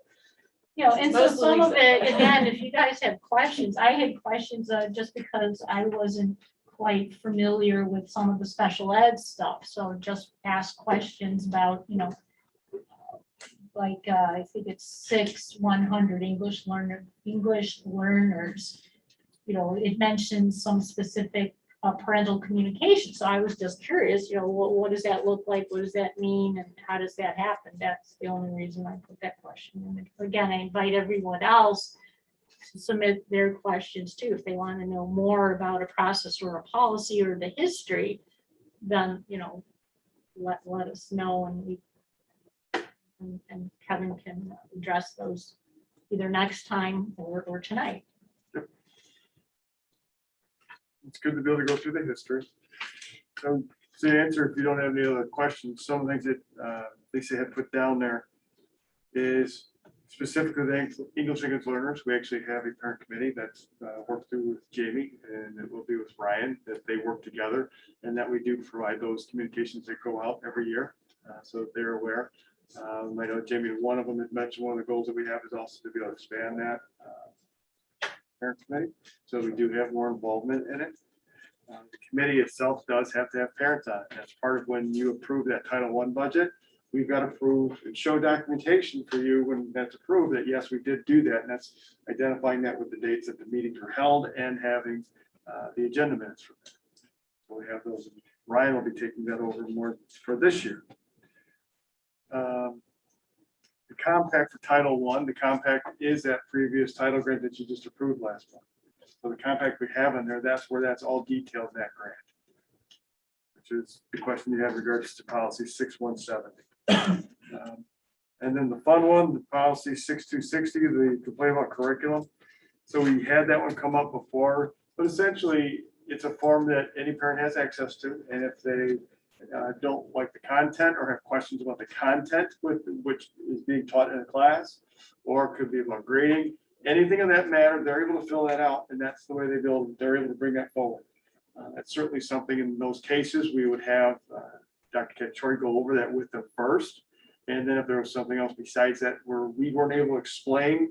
You know, and so
Mostly
some of
Lisa.
it, again, if you guys have questions, I had questions just because I wasn't quite familiar with some of the special ed stuff. So just ask questions about, you know, like, I think it's 6-100 English learners. You know, it mentions some specific parental communication. So I was just curious, you know, what does that look like? What does that mean? And how does that happen? That's the only reason I put that question in. Again, I invite everyone else to submit their questions too. If they want to know more about a process or a policy or the history, then, you know, let us know, and and Kevin can address those either next time or tonight.
It's good to be able to go through the history. So to answer, if you don't have any other questions, some of the things that Lisa had put down there is specifically the English language learners. We actually have a parent committee that's worked through with Jamie, and it will be with Ryan, that they work together, and that we do provide those communications that go out every year, so that they're aware. I know Jamie, one of them had mentioned one of the goals that we have is also to be able to expand that parent committee. So we do have more involvement in it. The committee itself does have to have parents on it. That's part of when you approve that Title I budget. We've got to prove and show documentation for you when that's approved that, yes, we did do that. And that's identifying that with the dates that the meetings were held and having the agenda minutes from that. So we have those Ryan will be taking that over more for this year. The compact for Title I, the compact is that previous title grant that you just approved last month. So the compact we have in there, that's where that's all detailed, that grant. Which is the question you have regards to policy 6170. And then the fun one, the policy 6260, the complaint about curriculum. So we had that one come up before, but essentially it's a form that any parent has access to. And if they don't like the content or have questions about the content with which is being taught in a class, or it could be about grading, anything of that matter, they're able to fill that out, and that's the way they're able to bring that forward. That's certainly something in those cases, we would have Dr. Kachori go over that with them first. And then if there was something else besides that where we weren't able to explain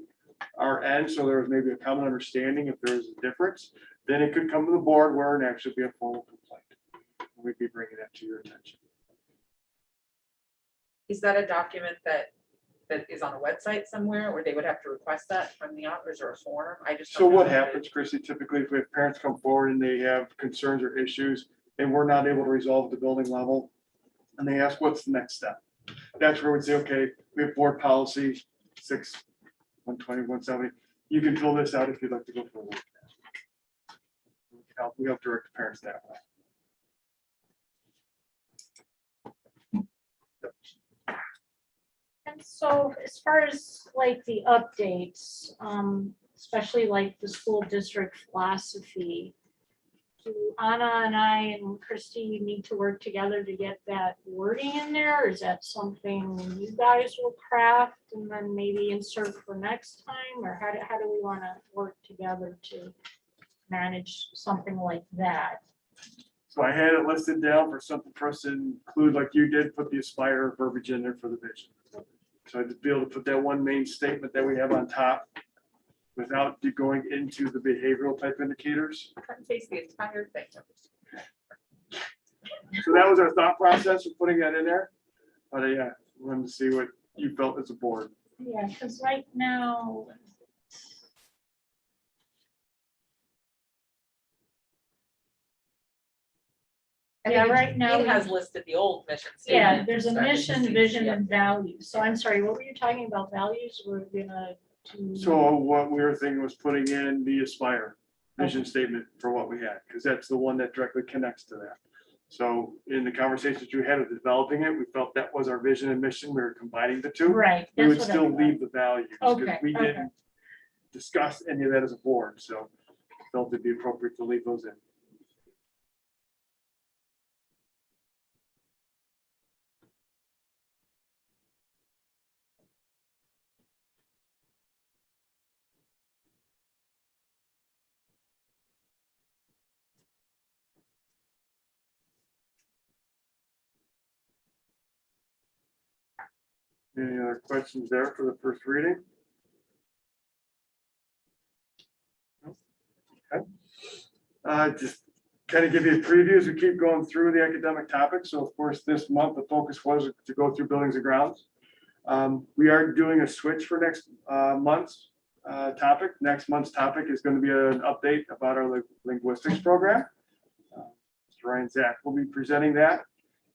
our end, so there was maybe a common understanding if there was a difference, then it could come to the board where it actually be a formal complaint. We'd be bringing that to your attention.
Is that a document that is on a website somewhere, or they would have to request that from the authors or a form? I just.
So
don't know
what
if it-
happens, Chrissy, typically if we have parents come forward and they have concerns or issues and we're not able to resolve at the building level, and they ask, what's the next step? That's where we'd say, okay, we have board policy 120, 170. You can fill this out if you'd like to go forward. We help direct the parents that way.
And so as far as like the updates, especially like the school district philosophy, do Anna and I and Christy need to work together to get that wording in there? Is that something you guys will craft and then maybe insert for next time? Or how do we want to work together to manage something like that?
So I had it listed down for something for us to include, like you did, put the Aspire verbiage in there for the vision. So I'd be able to put that one main statement that we have on top without going into the behavioral type indicators.
Cut and paste the entire thing.
So that was our thought process of putting that in there. But yeah, wanted to see what you felt as a board.
Yeah, because right now, yeah, right now,
It has listed the old mission
yeah,
statement.
there's a
Starting to
mission,
see-
vision,
yeah.
and values. So I'm sorry, what were you talking about? Values? We're gonna do.
So what we were thinking was putting in the Aspire vision statement for what we had, because that's the one that directly connects to that. So in the conversations you had of developing it, we felt that was our vision and mission. We were combining the two.
Right.
We would
that's what I
still
thought.
leave the values, because
Okay,
we
okay.
didn't discuss any of that as a board, so felt it'd be appropriate to leave those in. Any other questions there for the first reading? Okay. Just kind of give you a preview as we keep going through the academic topics. So of course, this month, the focus was to go through buildings and grounds. We are doing a switch for next month's topic. Next month's topic is going to be an update about our linguistics program. Mr. Ryan Zach will be presenting that.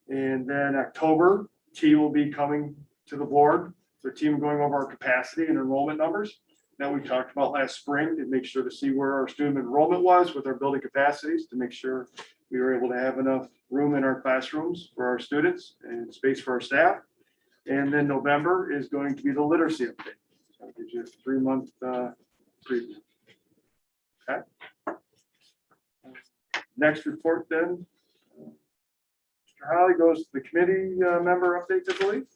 And then October, T will be coming to the board. So team going over our capacity and enrollment numbers that we talked about last spring to make sure to see where our student enrollment was with our building capacities, to make sure we were able to have enough room in our classrooms for our students and space for our staff. And then November is going to be the literacy update. So it gives you a 3-month preview. Okay. Next report then. Mr. Holly goes to the committee member updates, I believe.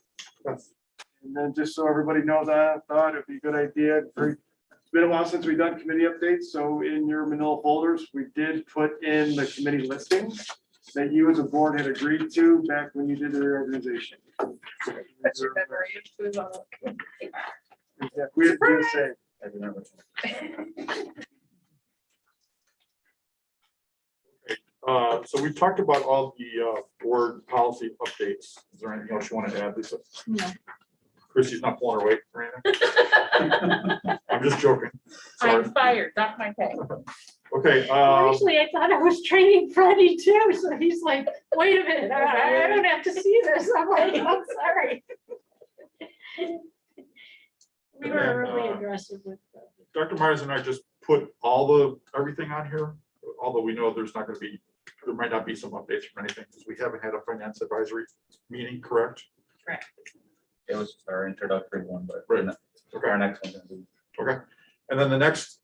And then just so everybody knows, I thought it'd be a good idea. It's been a while since we've done committee updates. So in your manila folders, we did put in the committee listings that you as a board had agreed to back when you did the reorganization.
That's your memory. Who's on it?
Yeah, we had to do the same.
I remember.
So we talked about all the board policy updates. Is there anything else you want to add, Lisa?
No.
Chrissy's not pulling her weight or anything? I'm just joking. Sorry.
I'm fired, not my pay.
Okay,
Actually, I thought I was training Freddie too, so he's like, wait a minute, I don't have to see this. I'm like, I'm sorry. We were
And then,
really aggressive with.
Dr. Myers and I just put everything on here, although we know there might not be some updates from anything, because we haven't had a finance advisory meeting, correct?
It was just our introductory one, but
Right.
okay, our next one's gonna be.
Okay, and then the next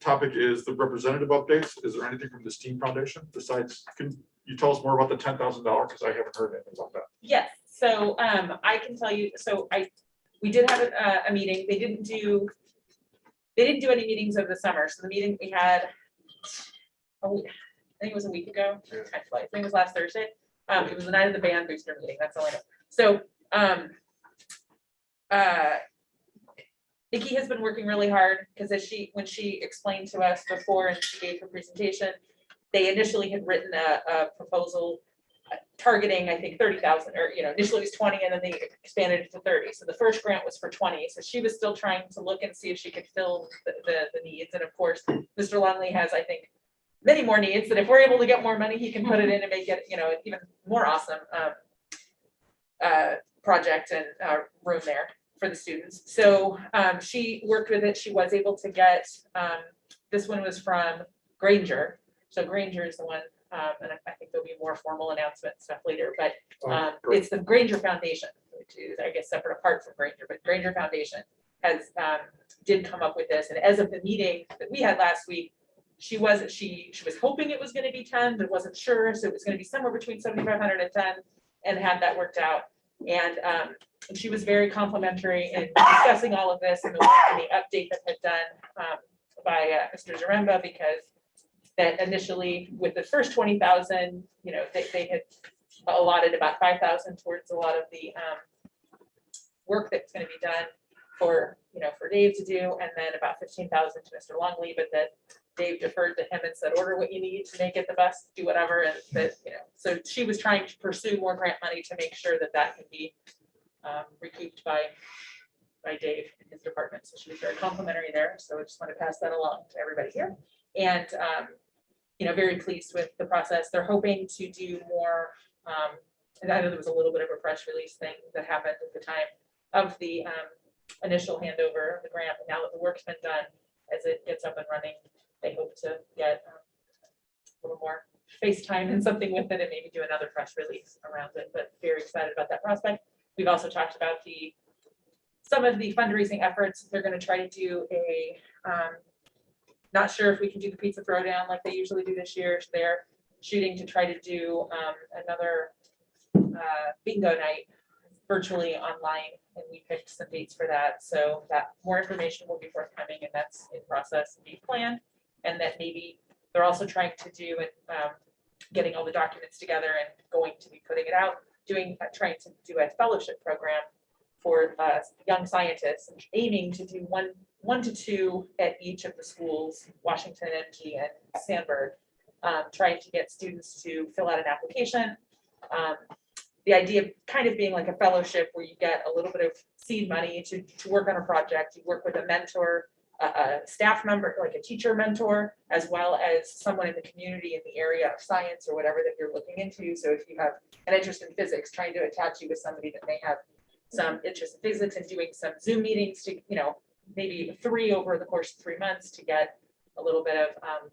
topic is the representative updates. Is there anything from the STEAM Foundation besides, can you tell us more about the $10,000? Because I haven't heard anything about that.
Yes, so I can tell you, we did have a meeting, they didn't do any meetings over the summer, so the meeting we had, I think it was a week ago, I think it was last Thursday, it was the night of the band booster meeting, that's all I know. So, Nikki has been working really hard, because when she explained to us before and she gave her presentation, they initially had written a proposal targeting, I think, 30,000, or, initially it was 20, and then they expanded it to 30. So the first grant was for 20. So she was still trying to look and see if she could fill the needs. And of course, Mr. Longley has, I think, many more needs, that if we're able to get more money, he can put it in and make it, an even more awesome project and room there for the students. So she worked with it. She was able to get, this one was from Granger. So Granger is the one, and I think there'll be more formal announcement stuff later, but
Great.
it's the Granger Foundation, which is, I guess, separate apart from Granger, but Granger Foundation has, did come up with this. And as of the meeting that we had last week, she was hoping it was gonna be 10, but wasn't sure. So it was gonna be somewhere between 7,500 and 10, and had that worked out. And she was very complimentary in discussing all of this and the update that had done by Mr. Zaremba, because that initially with the first 20,000, they had allotted about 5,000 towards a lot of the work that's going to be done for Dave to do, and then about 15,000 to Mr. Longley, but that Dave deferred to him and said, order what you need to make it the best, do whatever, and that, so she was trying to pursue more grant money to make sure that that can be recouped by Dave and his department. So she was very complimentary there. So I just want to pass that along to everybody here. And very pleased with the process. They're hoping to do more. And I know there was a little bit of a press release thing that happened at the time of the initial handover of the grant. But now that the work's been done, as it gets up and running, they hope to get a little more FaceTime and something with it, and maybe do another press release around it. But very excited about that prospect. We've also talked about some of the fundraising efforts. They're going to try to do a not sure if we can do the pizza throwdown like they usually do this year. So they're shooting to try to do another bingo night virtually online, and we picked some dates for that. So that more information will be forthcoming, and that's in process and being planned. And that maybe they're also trying to do and getting all the documents together and going to be putting it out, trying to do a fellowship program for young scientists, and aiming to do one to two at each of the schools, Washington, MG, and Sandburg, trying to get students to fill out an application. The idea of kind of being like a fellowship where you get a little bit of seed money to work on a project. You work with a mentor, a staff member, like a teacher mentor, as well as someone in the community in the area of science or whatever that you're looking into. So if you have an interest in physics, trying to attach you with somebody that may have some interest in physics, and doing some Zoom meetings to, maybe 3 over the course of 3 months to get a little bit of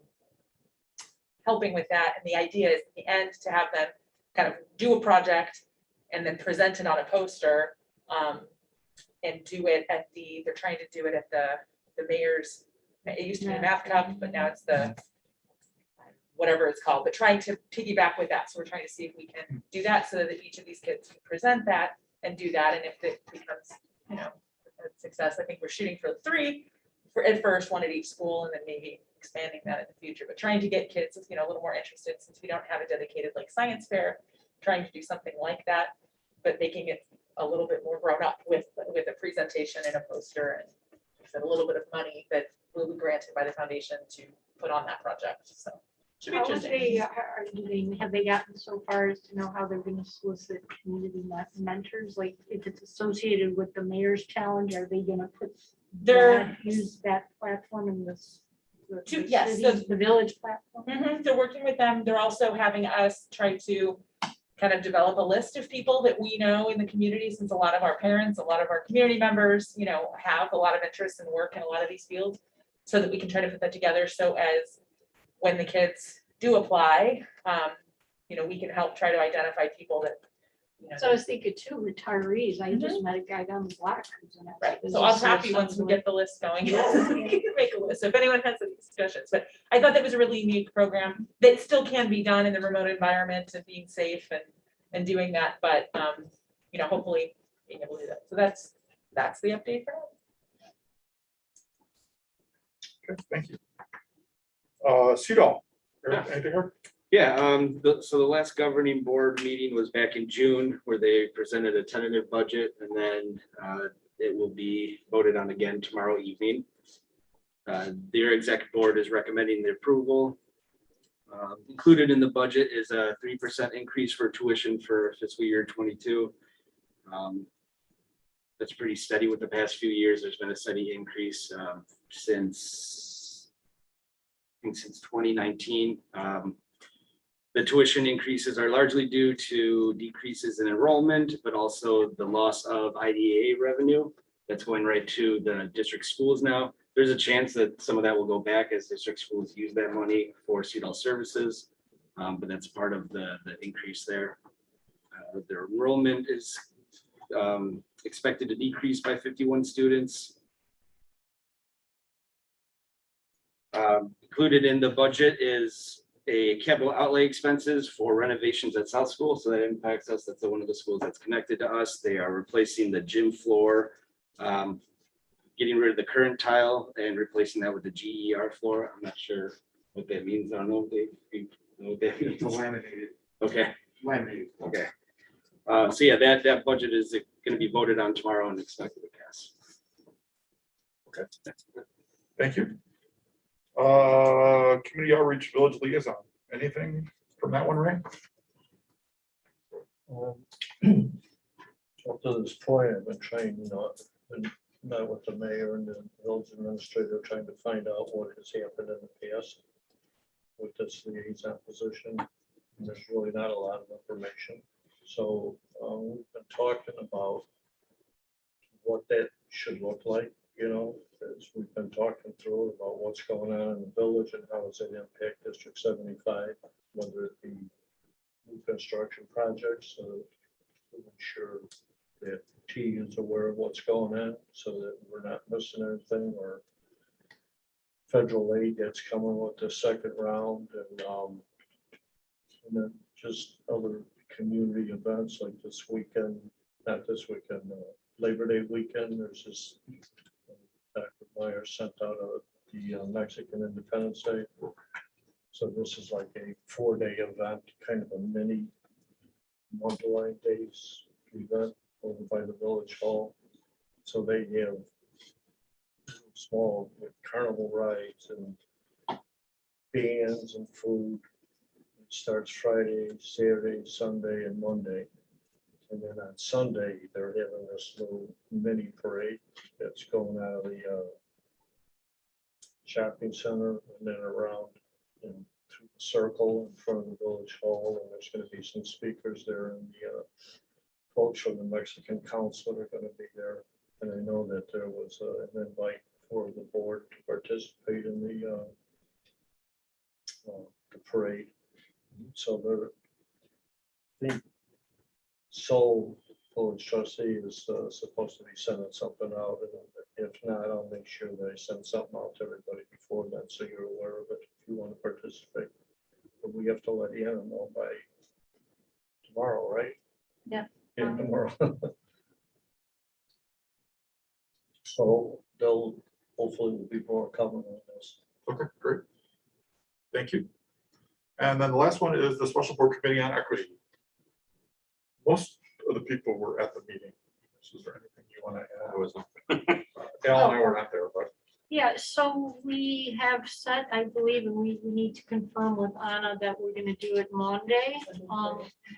helping with that. And the idea is at the end to have them kind of do a project and then present it on a poster, and do it at they're trying to do it at the mayor's, it used to be Math Cup, but now it's the whatever it's called, but trying to piggyback with that. So we're trying to see if we can do that so that each of these kids can present that and do that. And if it becomes, a success, I think we're shooting for 3 at first, 1 at each school, and then maybe expanding that in the future. But trying to get kids, a little more interested, since we don't have a dedicated science fair, trying to do something like that, but making it a little bit more grown up with a presentation and a poster, and a little bit of money that will be granted by the foundation to put on that project. So should be interesting.
Have they gotten so far as to know how they're going to solicit community mentors? Like if it's associated with the mayor's challenge, are they going to use that platform in the
Yes, so-
The village platform.
They're working with them. They're also having us try to kind of develop a list of people that we know in the community, since a lot of our parents, a lot of our community members, you know, have a lot of interest and work in a lot of these fields, so that we can try to put that together so as when the kids do apply, you know, we can help try to identify people that, you know.
So I was thinking too, retirees. I just met a guy down the block. who's an
Right,
ex-business
so I was happy
or
once we
something.
get the list going, we can make a list if anyone has any discussions, but I thought that was a really unique program that still can be done in the remote environment and being safe and doing that, but, you know, hopefully being able to do that, so that's the update for now.
Okay, thank you. CEDAW, anything here?
Yeah, so the last governing board meeting was back in June where they presented a tentative budget and then it will be voted on again tomorrow evening. Their executive board is recommending the approval. Included in the budget is a 3% increase for tuition for fiscal year 22. That's pretty steady with the past few years. There's been a steady increase since 2019. The tuition increases are largely due to decreases in enrollment, but also the loss of IDA revenue that's going right to the district schools now. There's a chance that some of that will go back as district schools use that money for CEDAW services, but that's part of the increase there. Their enrollment is expected to decrease by 51 students. Included in the budget is a capital outlay expenses for renovations at South School, so that impacts us. That's one of the schools that's connected to us. They are replacing the gym floor, getting rid of the current tile and replacing that with the GER floor. I'm not sure what that means. I don't know if you know what that means.
Laminated.
Okay,
Laminated.
okay. So yeah, that budget is going to be voted on tomorrow and expected to pass.
Okay, thank you. Community outreach village liaison, anything from that one, Ray?
Up to this point, I've been trying, and met with the mayor and the village administrator, trying to find out what has happened in the past with this liaison position. And there's really not a lot of information. So we've been talking about what that should look like, as we've been talking through about what's going on in the village and how does it impact District 75, whether it be new construction projects, to ensure that T is aware of what's going on so that we're not missing anything, or federal aid that's coming with the second round, and then just other community events like this weekend, not this weekend, Labor Day weekend. There's this Dr. Meyer sent out the Mexican Independence Day. So this is like a 4-day event, kind of a mini Monterey Days event over by the village hall. So they have small carnival rides and bands and food. It starts Friday, Saturday, Sunday, and Monday. And then on Sunday, they're having this little mini parade that's going out of the shopping center and then around and through the circle in front of the village hall. And there's going to be some speakers there, and the folks from the Mexican Council are going to be there. And I know that there was an invite for the board to participate in the parade. So they're, so village trustee is supposed to be sending something out, and if not, I'll make sure that I send something out to everybody before then, so you're aware of it if you want to participate. But we have to let Anna know by tomorrow, right?
Yeah.
Yeah, tomorrow. So they'll hopefully will be more coming on this.
Okay, great. Thank you. And then the last one is the special board committee on equity. Most of the people were at the meeting. Is there anything you want to add?
I was not.
Al and I were not there, but
Yeah, so we have set, I believe, and we need to confirm with Anna that we're gonna do it Monday.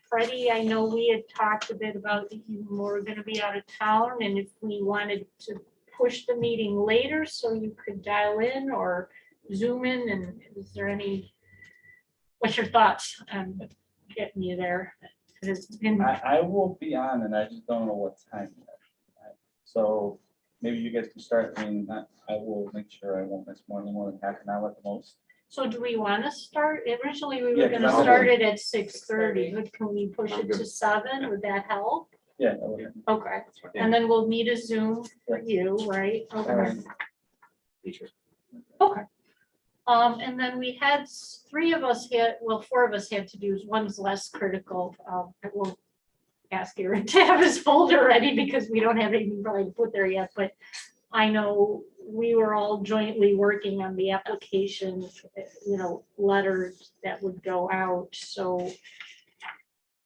Freddie, I know we had talked a bit about you were gonna be out of town, and if we wanted to push the meeting later so you could dial in, or zoom in, and is there any, what's your thoughts on getting you there? It's been,
I will be on and I just don't know what time yet. So maybe you guys can start, I mean, I will make sure I won't miss more than half an hour at the most.
so do we want to start? Originally, we
Yeah,
were
'cause
gonna
I'm
start it at 6:30,
6:30.
but can we push
I'm
it
good.
to 7? Would that help?
Yeah. that would-
Okay, and then we'll need a Zoom for you, right? Okay.
Alright.
Teacher.
Okay. And then we had 3 of us had, well, 4 of us had to do, one's less critical. I will ask Eric to have his folder ready because we don't have anything really put there yet, but I know we were all jointly working on the application, letters that would go out, so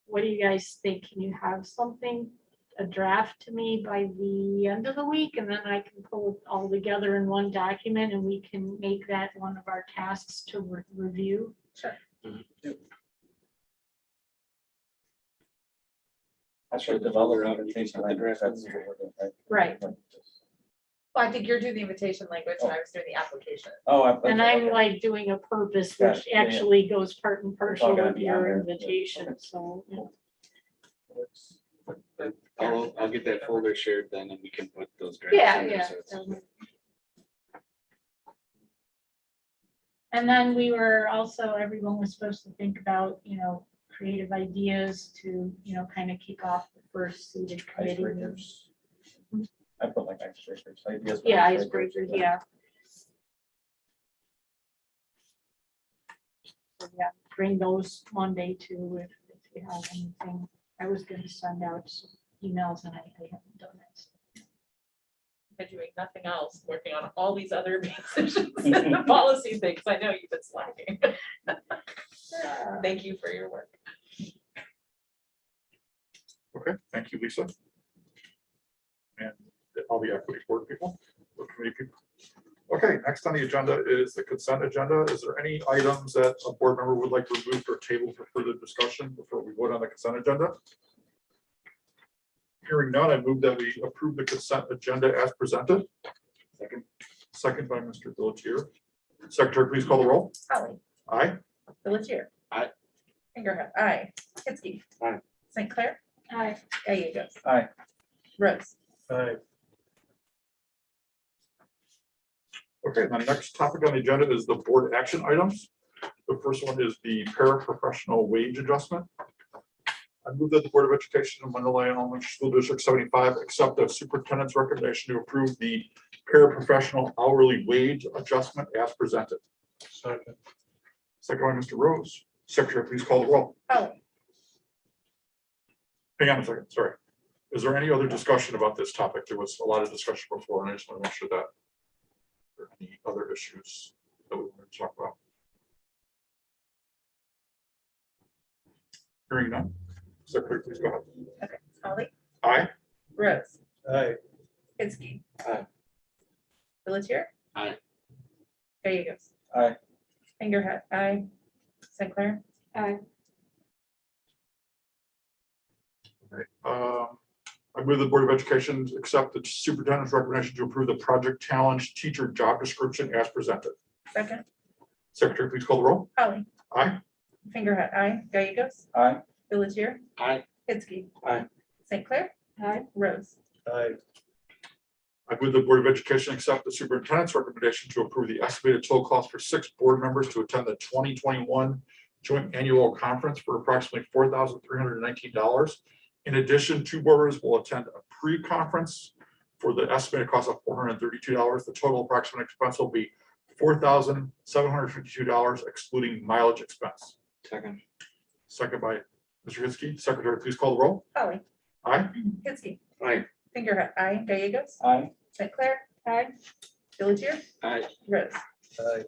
what do you guys think? Can you have something, a draft to me by the end of the week, and then I can pull it all together in one document and we can make that one of our tasks to review?
Sure.
I should develop an invitation language. That's what we're doing, right?
Right,
Well, I think you're doing the invitation language and I was doing the application.
Oh.
and I'm like doing a purpose,
Got
which
it, yeah, yeah.
actually goes part and parcel
gonna
with
be on
your
there, yeah.
invitation, so. yeah.
I'll get that folder shared then and we can put those drafts
Yeah,
in there.
yeah.
so it's-
And then we were also, everyone was supposed to think about, creative ideas to, kind of kick off the first seated committee.
Icebreakers. I put like icebreakers, ideas. for
Yeah,
icebreakers,
icebreakers, yeah. So, yeah, bring those Monday too, if you have anything. I was gonna send out some emails and I haven't done it.
Been doing nothing else, working on all these other positions and policy things. I know you've been slacking. Thank you for your work.
Okay, thank you, Lisa. And all the equity board people, or committee people. Okay, next on the agenda is the consent agenda. Is there any items that a board member would like to remove or table for further discussion before we vote on the consent agenda? Hearing none, I move that we approve the consent agenda as presented. Second by Mr. Pelletier. Secretary, please call the roll.
Holly,
Aye.
Pelletier.
Aye.
Fingerhut, aye. Kitzke.
Aye.
St. Clair.
Aye.
Gallegos.
Aye.
Rose.
Aye.
Okay, the next topic on the agenda is the board action items. The first one is the paraprofessional wage adjustment. I move that the Board of Education of Monroe Elementary School District 75 accept the superintendent's recommendation to approve the paraprofessional hourly wage adjustment as presented.
Second.
Second by Mr. Rose. Secretary, please call the roll.
Holly,
Hang on a second, sorry. Is there any other discussion about this topic? There was a lot of discussion before, and I just want to make sure that there are any other issues that we want to talk about. Hearing none. Secretary, please go ahead.
okay. Holly,
Aye.
Rose,
Aye.
Kitzke.
Aye.
Pelletier.
Aye.
Gallegos.
Aye.
Fingerhut, aye. St. Clair.
Aye.
I move the Board of Education accept the superintendent's recommendation to approve the Project Challenge teacher job description as presented.
Second.
Secretary, please call the roll.
Holly,
Aye.
Fingerhut, aye. Gallegos.
Aye.
Pelletier.
Aye.
Kitzke.
Aye.
St. Clair.
Aye.
Rose.
Aye.
I move the Board of Education accept the superintendent's recommendation to approve the estimated total cost for 6 board members to attend the 2021 joint annual conference for approximately $4,319. In addition, 2 board members will attend a pre-conference for the estimated cost of $432. The total approximate expense will be $4,752, excluding mileage expense.
Second.
Second by Mr. Hitzke. Secretary, please call the roll.
Holly,
Aye.
Kitzke.
Aye.
Fingerhut, aye. Gallegos.
Aye.
St. Clair. Aye. Pelletier.
Aye.
Rose.
Aye.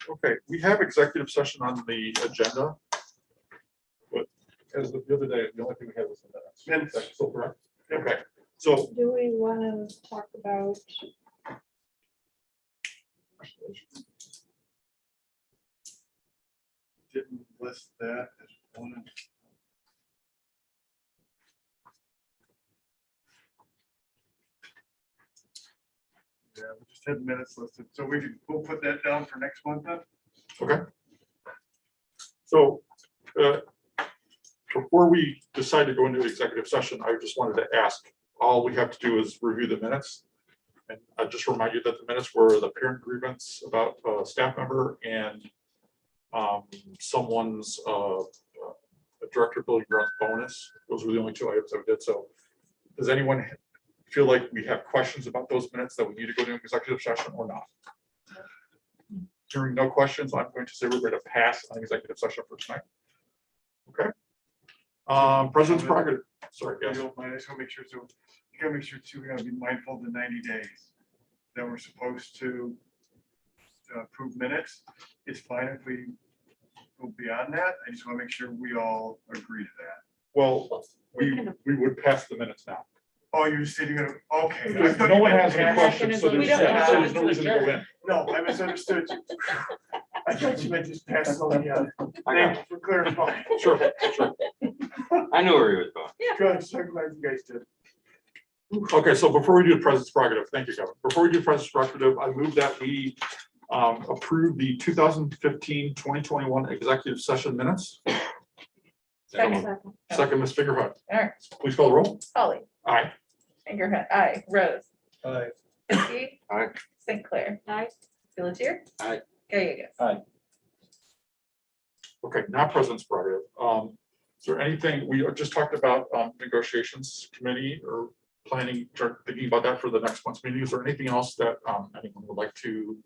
Okay, we have executive session on the agenda. But as of the other day, the only thing we had was the minutes. That's still correct. Okay, so
Do we want to talk about?
Didn't list that as one. Yeah, we just just had minutes listed, so we'll put that down for next month then.
Okay. So, before we decide to go into executive session, I just wanted to ask, all we have to do is review the minutes. And I just remind you that the minutes were the parent grievance about a staff member and someone's a director of building grounds bonus. Those were the only two items I did. So does anyone feel like we have questions about those minutes that we need to go to executive session or not? Hearing no questions, I'm going to say we're going to pass on executive session for tonight. Okay. President's prerogative. Sorry,
If
yes.
you don't mind, I just want to make sure, so you gotta make sure too, we gotta be mindful of the 90 days that we're supposed to approve minutes. It's fine if we go beyond that. I just want to make sure we all agree to that.
Well, we would pass the minutes now.
Oh, you're sitting, okay. I
If
thought
no
you
one
meant
has any
pass.
questions, so
We
there's
don't
so
know.
there's no reason to go in.
No, I misunderstood you. I thought you meant just pass it on.
I got
Thank you for clarifying.
Sure, sure.
I knew where he was going.
Good, so glad you guys did.
Okay, so before we do the president's prerogative, thank you, Kevin. Before we do president's prerogative, I move that we approve the 2015-2021 executive session minutes.
Second.
Second, Ms. Figuerhead.
All right,
Please call the roll.
Polly,
Aye.
Fingerhead, aye, Rose,
Aye.
Vicky.
Aye.
St. Clair.
Aye.
Pelletier.
Aye.
Gallegos.
Okay, now president's prerogative. Is there anything, we just talked about negotiations committee or planning, thinking about that for the next month's meeting. Is there anything else that anyone would like to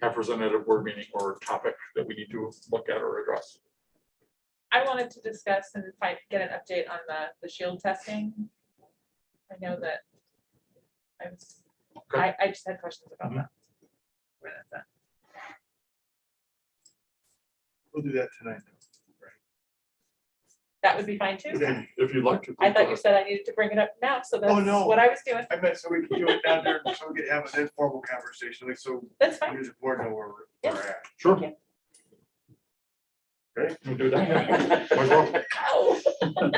have presented at a board meeting or topic that we need to look at or address?
I wanted to discuss and get an update on the shield testing. I know that I just had questions about that. Where that's at.
We'll do that tonight.
That would be fine too.
If you'd like to.
I thought you said I needed to bring it up now, so that's
no.
what I was doing.
I meant so we can do it down there, so we can have an informal conversation, like, so
That's fine.
we the board know where we're at.
Sure.
Okay.
Okay, we'll do that. Might as well.
Ow.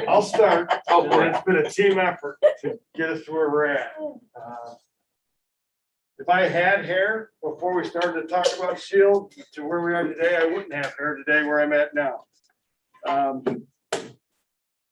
I'll start.
Oh, boy.
It's been a team effort to get us to where we're at. If I had hair before we started to talk about Shield to where we are today, I wouldn't have hair today where I'm at now.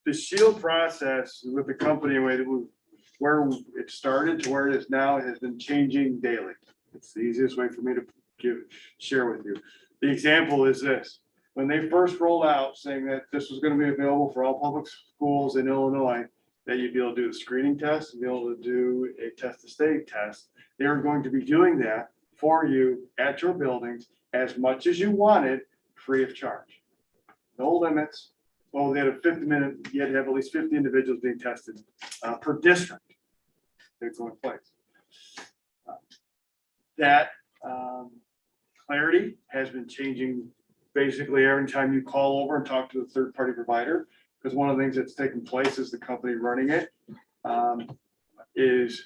The Shield process with the company, where it started to where it is now, has been changing daily. It's the easiest way for me to share with you. The example is this: when they first rolled out saying that this was going to be available for all public schools in Illinois, that you'd be able to do the screening test and be able to do a test to state test, they were going to be doing that for you at your buildings as much as you wanted, free of charge. No limits. Well, they had a 50-minute, you had to have at least 50 individuals being tested per district. They're going place. That clarity has been changing basically every time you call over and talk to the third-party provider. Because one of the things that's taken place is the company running it is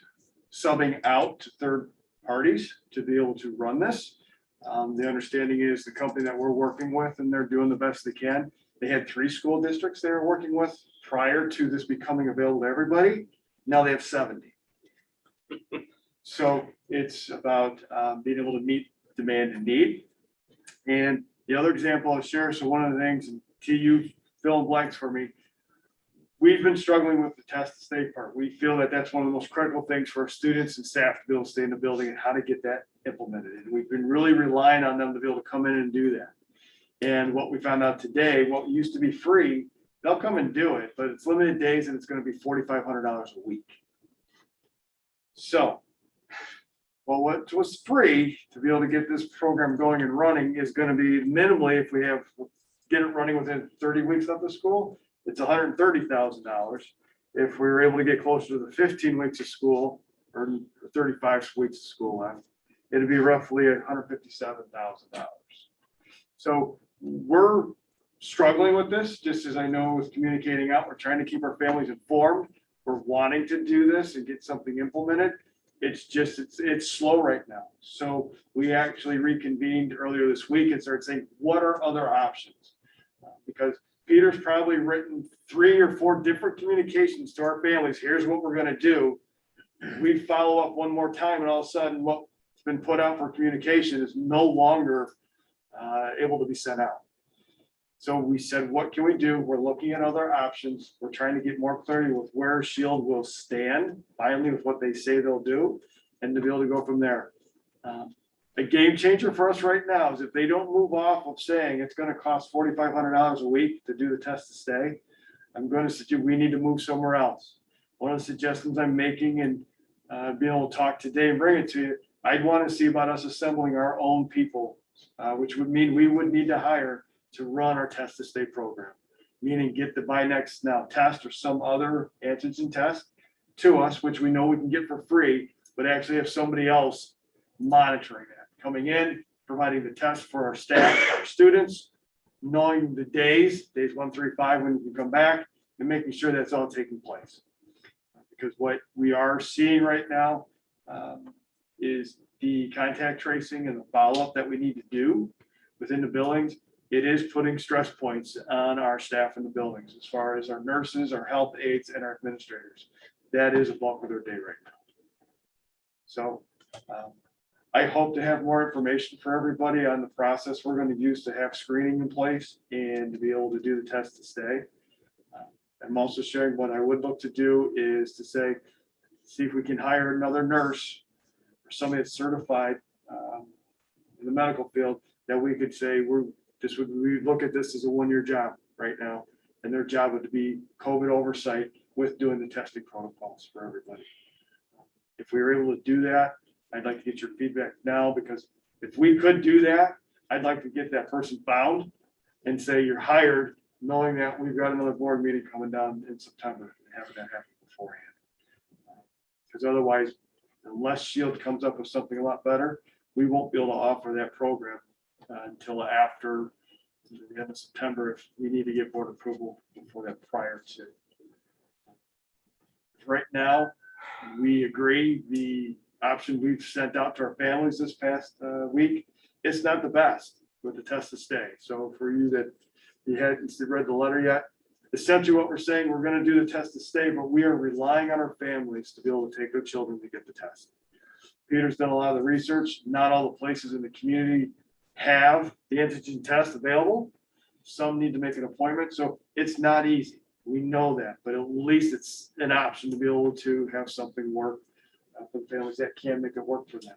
subbing out to third parties to be able to run this. The understanding is the company that we're working with, and they're doing the best they can. They had 3 school districts they were working with prior to this becoming available to everybody. Now they have 70. So it's about being able to meet demand and need. And the other example I'll share, so one of the things, and TU fill in blanks for me, we've been struggling with the test to state part. We feel that that's one of the most critical things for our students and staff to be able to stay in the building and how to get that implemented. And we've been really relying on them to be able to come in and do that. And what we found out today, what used to be free, they'll come and do it, but it's limited days and it's going to be $4,500 a week. So, well, what was free to be able to get this program going and running is going to be minimally, if we get it running within 30 weeks of the school, it's $130,000. If we were able to get closer to the 15 weeks of school or 35 weeks of school left, it'd be roughly $157,000. So we're struggling with this, just as I know with communicating out. We're trying to keep our families informed. We're wanting to do this and get something implemented. It's just, it's slow right now. So we actually reconvened earlier this week and started saying, what are other options? Because Peter's probably written 3 or 4 different communications to our families. Here's what we're going to do. We follow up one more time, and all of a sudden, what been put out for communication is no longer able to be sent out. So we said, what can we do? We're looking at other options. We're trying to get more clarity with where Shield will stand, finally with what they say they'll do, and to be able to go from there. A game changer for us right now is if they don't move off of saying it's gonna cost $4,500 a week to do the test to stay, I'm gonna suggest we need to move somewhere else. One of the suggestions I'm making and being able to talk today and bring it to you, I'd want to see about us assembling our own people, which would mean we would need to hire to run our test to stay program. Meaning get the BinaxNOW now test or some other antigen test to us, which we know we can get for free, but actually have somebody else monitoring that, coming in, providing the test for our staff, our students, knowing the days 1, 3, 5, when you can come back, and making sure that's all taking place. Because what we are seeing right now is the contact tracing and the follow-up that we need to do within the buildings. It is putting stress points on our staff in the buildings, as far as our nurses, our health aides, and our administrators. That is a bulk of their day right now. So I hope to have more information for everybody on the process we're going to use to have screening in place and to be able to do the test to stay. I'm also sharing what I would look to do is to say, see if we can hire another nurse or somebody that's certified in the medical field, that we could say we look at this as a 1-year job right now, and their job would be COVID oversight with doing the testing protocols for everybody. If we were able to do that, I'd like to get your feedback now, because if we could do that, I'd like to get that person found and say you're hired, knowing that we've got another board meeting coming down in September and having that happen beforehand. Because otherwise, unless Shield comes up with something a lot better, we won't be able to offer that program until after the end of September, if we need to get board approval before that, prior to. Right now, we agree the option we've sent out to our families this past week, it's not the best with the test to stay. So for you that you hadn't read the letter yet, essentially what we're saying, we're going to do the test to stay, but we are relying on our families to be able to take their children to get the test. Peter's done a lot of the research. Not all the places in the community have the antigen test available. Some need to make an appointment, so it's not easy. We know that, but at least it's an option to be able to have something work for the families that can make it work for them.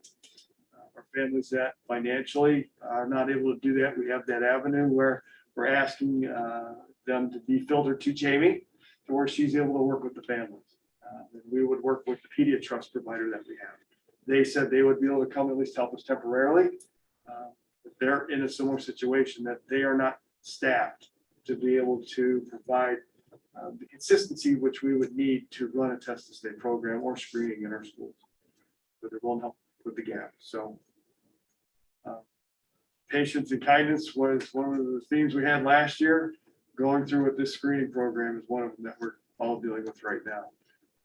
Our families that financially are not able to do that, we have that avenue where we're asking them to be filtered to Jamie, to where she's able to work with the families. And we would work with the PediaTrust provider that we have. They said they would be able to come at least help us temporarily. But they're in a similar situation that they are not staffed to be able to provide the consistency which we would need to run a test to stay program or screening in our schools. But it won't help with the gap. So patience and kindness was one of the themes we had last year. Going through with this screening program is one of them that we're all dealing with right now.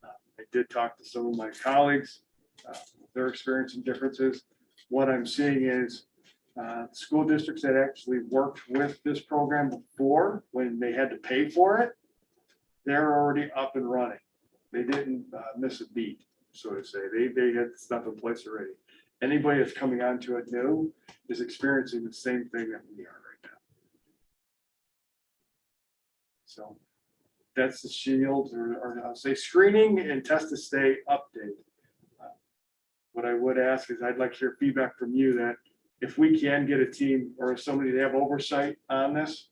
I did talk to some of my colleagues, their experience and differences. What I'm seeing is school districts that actually worked with this program before, when they had to pay for it, they're already up and running. They didn't miss a beat, so to say. They had stuff in place already. Anybody that's coming onto it new is experiencing the same thing that we are right now. So that's the Shield, or I'll say screening and test to stay update. What I would ask is I'd like to hear feedback from you that if we can get a team or somebody to have oversight on this,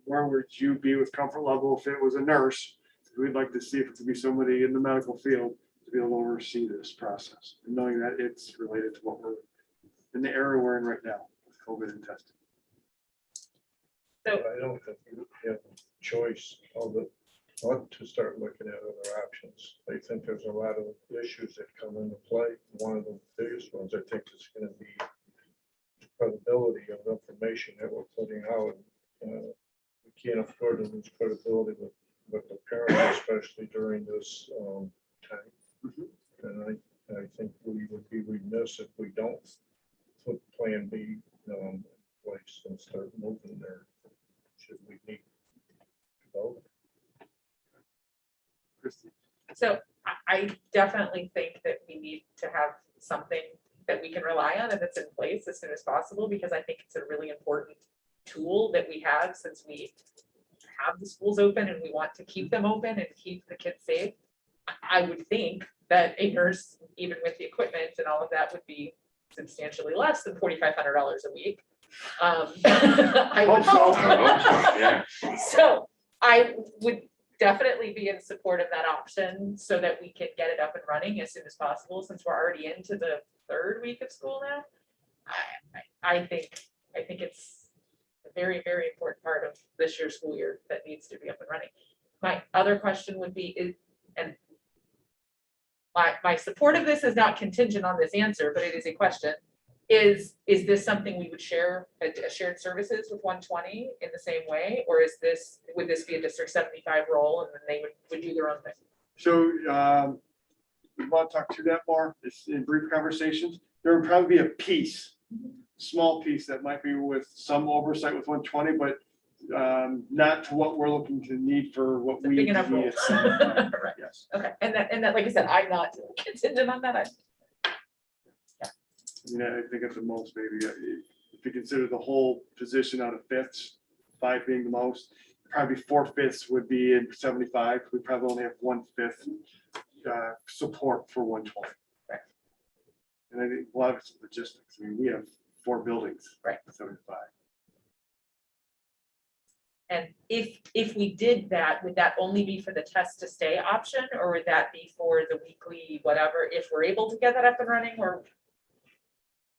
where would you be with comfort level if it was a nurse? We'd like to see if it could be somebody in the medical field to be able to oversee this process, and knowing that it's related to what we're in the area we're in right now with COVID and testing.
So
I don't think you have a choice but to start looking at other options. I think there's a lot of issues that come into play. One of the biggest ones, I think, is going to be credibility of information that we're putting out. We can't afford to lose credibility with the parents, especially during this time. And I think we would be remiss if we don't put Plan B in place and start moving there. Should we need to vote?
Christie.
So I definitely think that we need to have something that we can rely on and that's in place as soon as possible, because I think it's a really important tool that we have since we have the schools open and we want to keep them open and keep the kids safe. I would think that a nurse, even with the equipment and all of that, would be substantially less than $4,500 a week. I would
Hope so.
hope.
Yeah.
So I would definitely be in support of that option so that we can get it up and running as soon as possible, since we're already into the third week of school now. I think it's a very, very important part of this year's school year that needs to be up and running. My other question would be, my support of this is not contingent on this answer, but it is a question. Is this something we would share, a shared services with 120 in the same way? Or would this be a District 75 role and then they would do their own thing?
So, we want to talk to that more, it's in brief conversations. There would probably be a piece, small piece that might be with some oversight with 120, but not to what we're looking to need for what
It's a
we
big
need.
enough role.
at 75.
Right.
Yes.
Okay, and that, like I said, I'm not contingent on that.
I mean, I think at the most, maybe, if you consider the whole position out of fifths, 5 being the most, probably 4/5 would be in 75. We probably only have 1/5 support for 120.
Right.
And I think a lot of it's logistics. I mean, we have 4 buildings.
Right.
75.
And if we did that, would that only be for the test to stay option, or would that be for the weekly, whatever, if we're able to get that up and running, or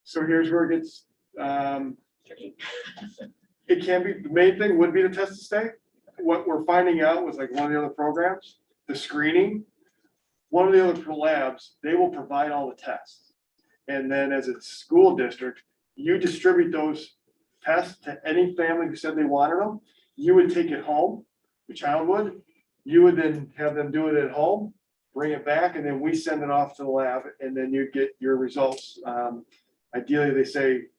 So here's where it gets,
tricky?
it can be, the main thing would be the test to stay. What we're finding out was like one of the other programs, the screening, one of the other labs, they will provide all the tests. And then as a school district, you distribute those tests to any family who said they wanted them. You would take it home, the child would, you would then have them do it at home, bring it back, and then we send it off to the lab, and then you get your results. Ideally, they say,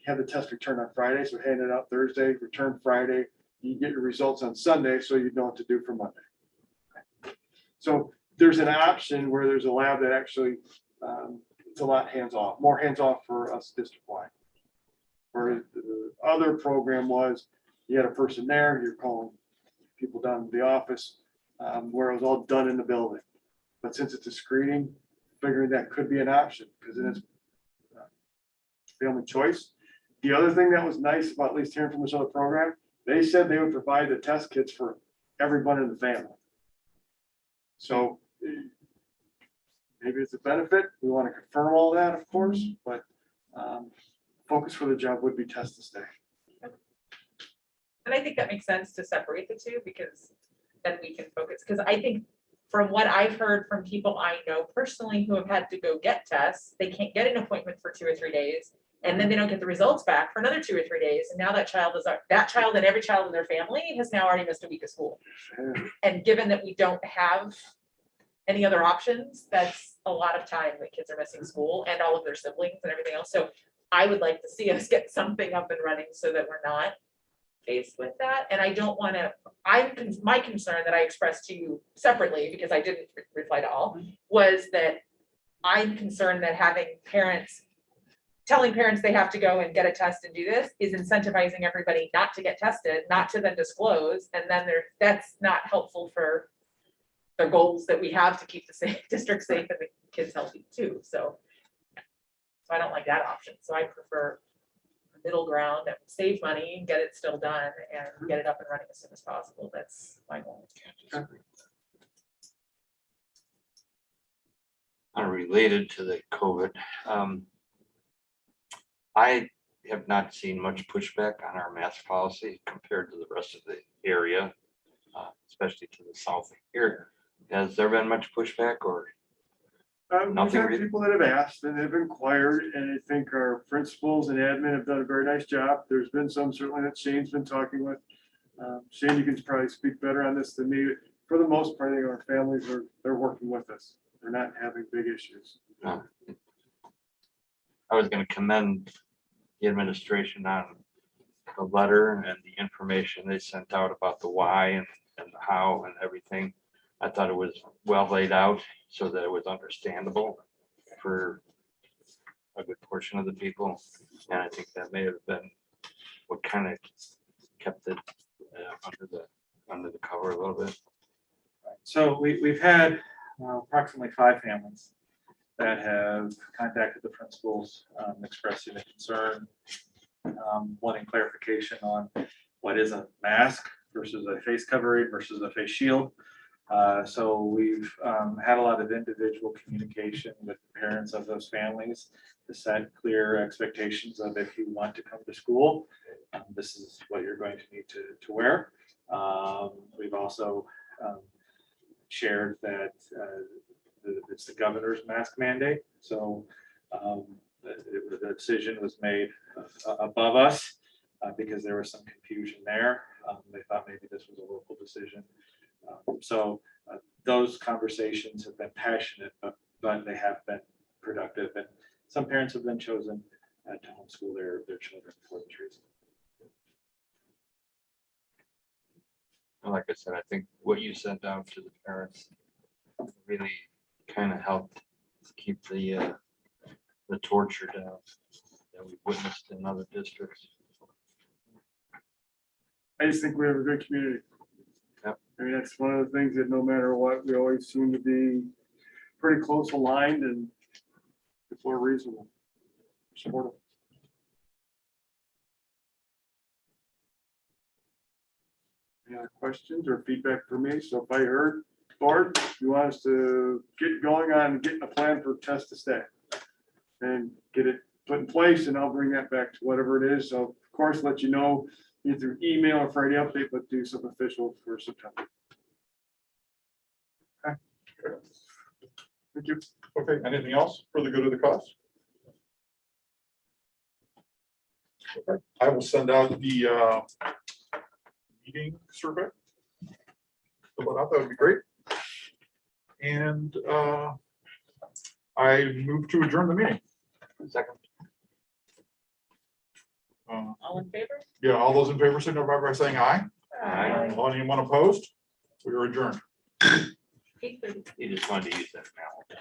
have the test returned on Friday, so hand it out Thursday, return Friday. You get your results on Sunday, so you know what to do for Monday. So there's an option where there's a lab that actually, it's a lot hands-off, more hands-off for us district-wide. Where the other program was, you had a person there, you're calling people down to the office, where it was all done in the building. But since it's a screening, figuring that could be an option, because it is family choice. The other thing that was nice about at least hearing from this other program, they said they would provide the test kits for everyone in the family. So maybe it's a benefit. We want to confirm all that, of course, but focus for the job would be test to stay.
And I think that makes sense to separate the two, because then we can focus, because I think from what I've heard from people I know personally who have had to go get tests, they can't get an appointment for 2 or 3 days. And then they don't get the results back for another 2 or 3 days. And now that child and every child in their family has now already missed a week of school. And given that we don't have any other options, that's a lot of time that kids are missing school and all of their siblings and everything else. So I would like to see us get something up and running so that we're not faced with that. And I don't want to, my concern that I expressed to you separately, because I didn't reply to all, was that I'm concerned that telling parents they have to go and get a test and do this is incentivizing everybody not to get tested, not to then disclose, and then that's not helpful for the goals that we have to keep the district safe and the kids healthy too. So I don't like that option. So I prefer a middle ground that would save money and get it still done and get it up and running as soon as possible. That's my goal.
Unrelated to the COVID, I have not seen much pushback on our mask policy compared to the rest of the area, especially to the south here. Has there been much pushback, or?
We've
Nothing
had
really?
people that have asked and have inquired, and I think our principals and admin have done a very nice job. There's been some certainly that Shane's been talking with. Shane, you can probably speak better on this than me. For the most part, I think our families they're working with us. They're not having big issues.
I was gonna commend the administration on the letter and the information they sent out about the why and the how and everything. I thought it was well laid out so that it was understandable for a good portion of the people. And I think that may have been what kind of kept it under the cover a little bit.
So we've had approximately 5 families that have contacted the principals, expressing a concern, wanting clarification on what is a mask versus a face covering versus a face shield. So we've had a lot of individual communication with the parents of those families to set clear expectations of if you want to come to school, this is what you're going to need to wear. We've also shared that it's the governor's mask mandate. So the decision was made above us because there was some confusion there. They thought maybe this was a local decision. So those conversations have been passionate, but they have been productive, and some parents have been chosen to homeschool their children for this reason.
And like I said, I think what you sent out to the parents really kind of helped keep the torture down that we witnessed in other districts.
I just think we have a good community.
Yep.
I mean, that's one of the things that no matter what, we always seem to be pretty close aligned and it's more reasonable. Supportive. Any other questions or feedback for me? So if I heard, board, you want us to get going on getting a plan for test to stay and get it put in place, and I'll bring that back to whatever it is. So of course, let you know either email or Friday update, but do something official for September. Okay. Thank you.
Okay, anything else for the good of the cause? Okay, I will send out the meeting survey. Fill it out, that would be great. And I move to adjourn the meeting.
Second.
All in favor?
Yeah, all those in favor, signify by saying aye.
Aye.
Anyone opposed? We are adjourned.
8:30.
You just wanted to use that now.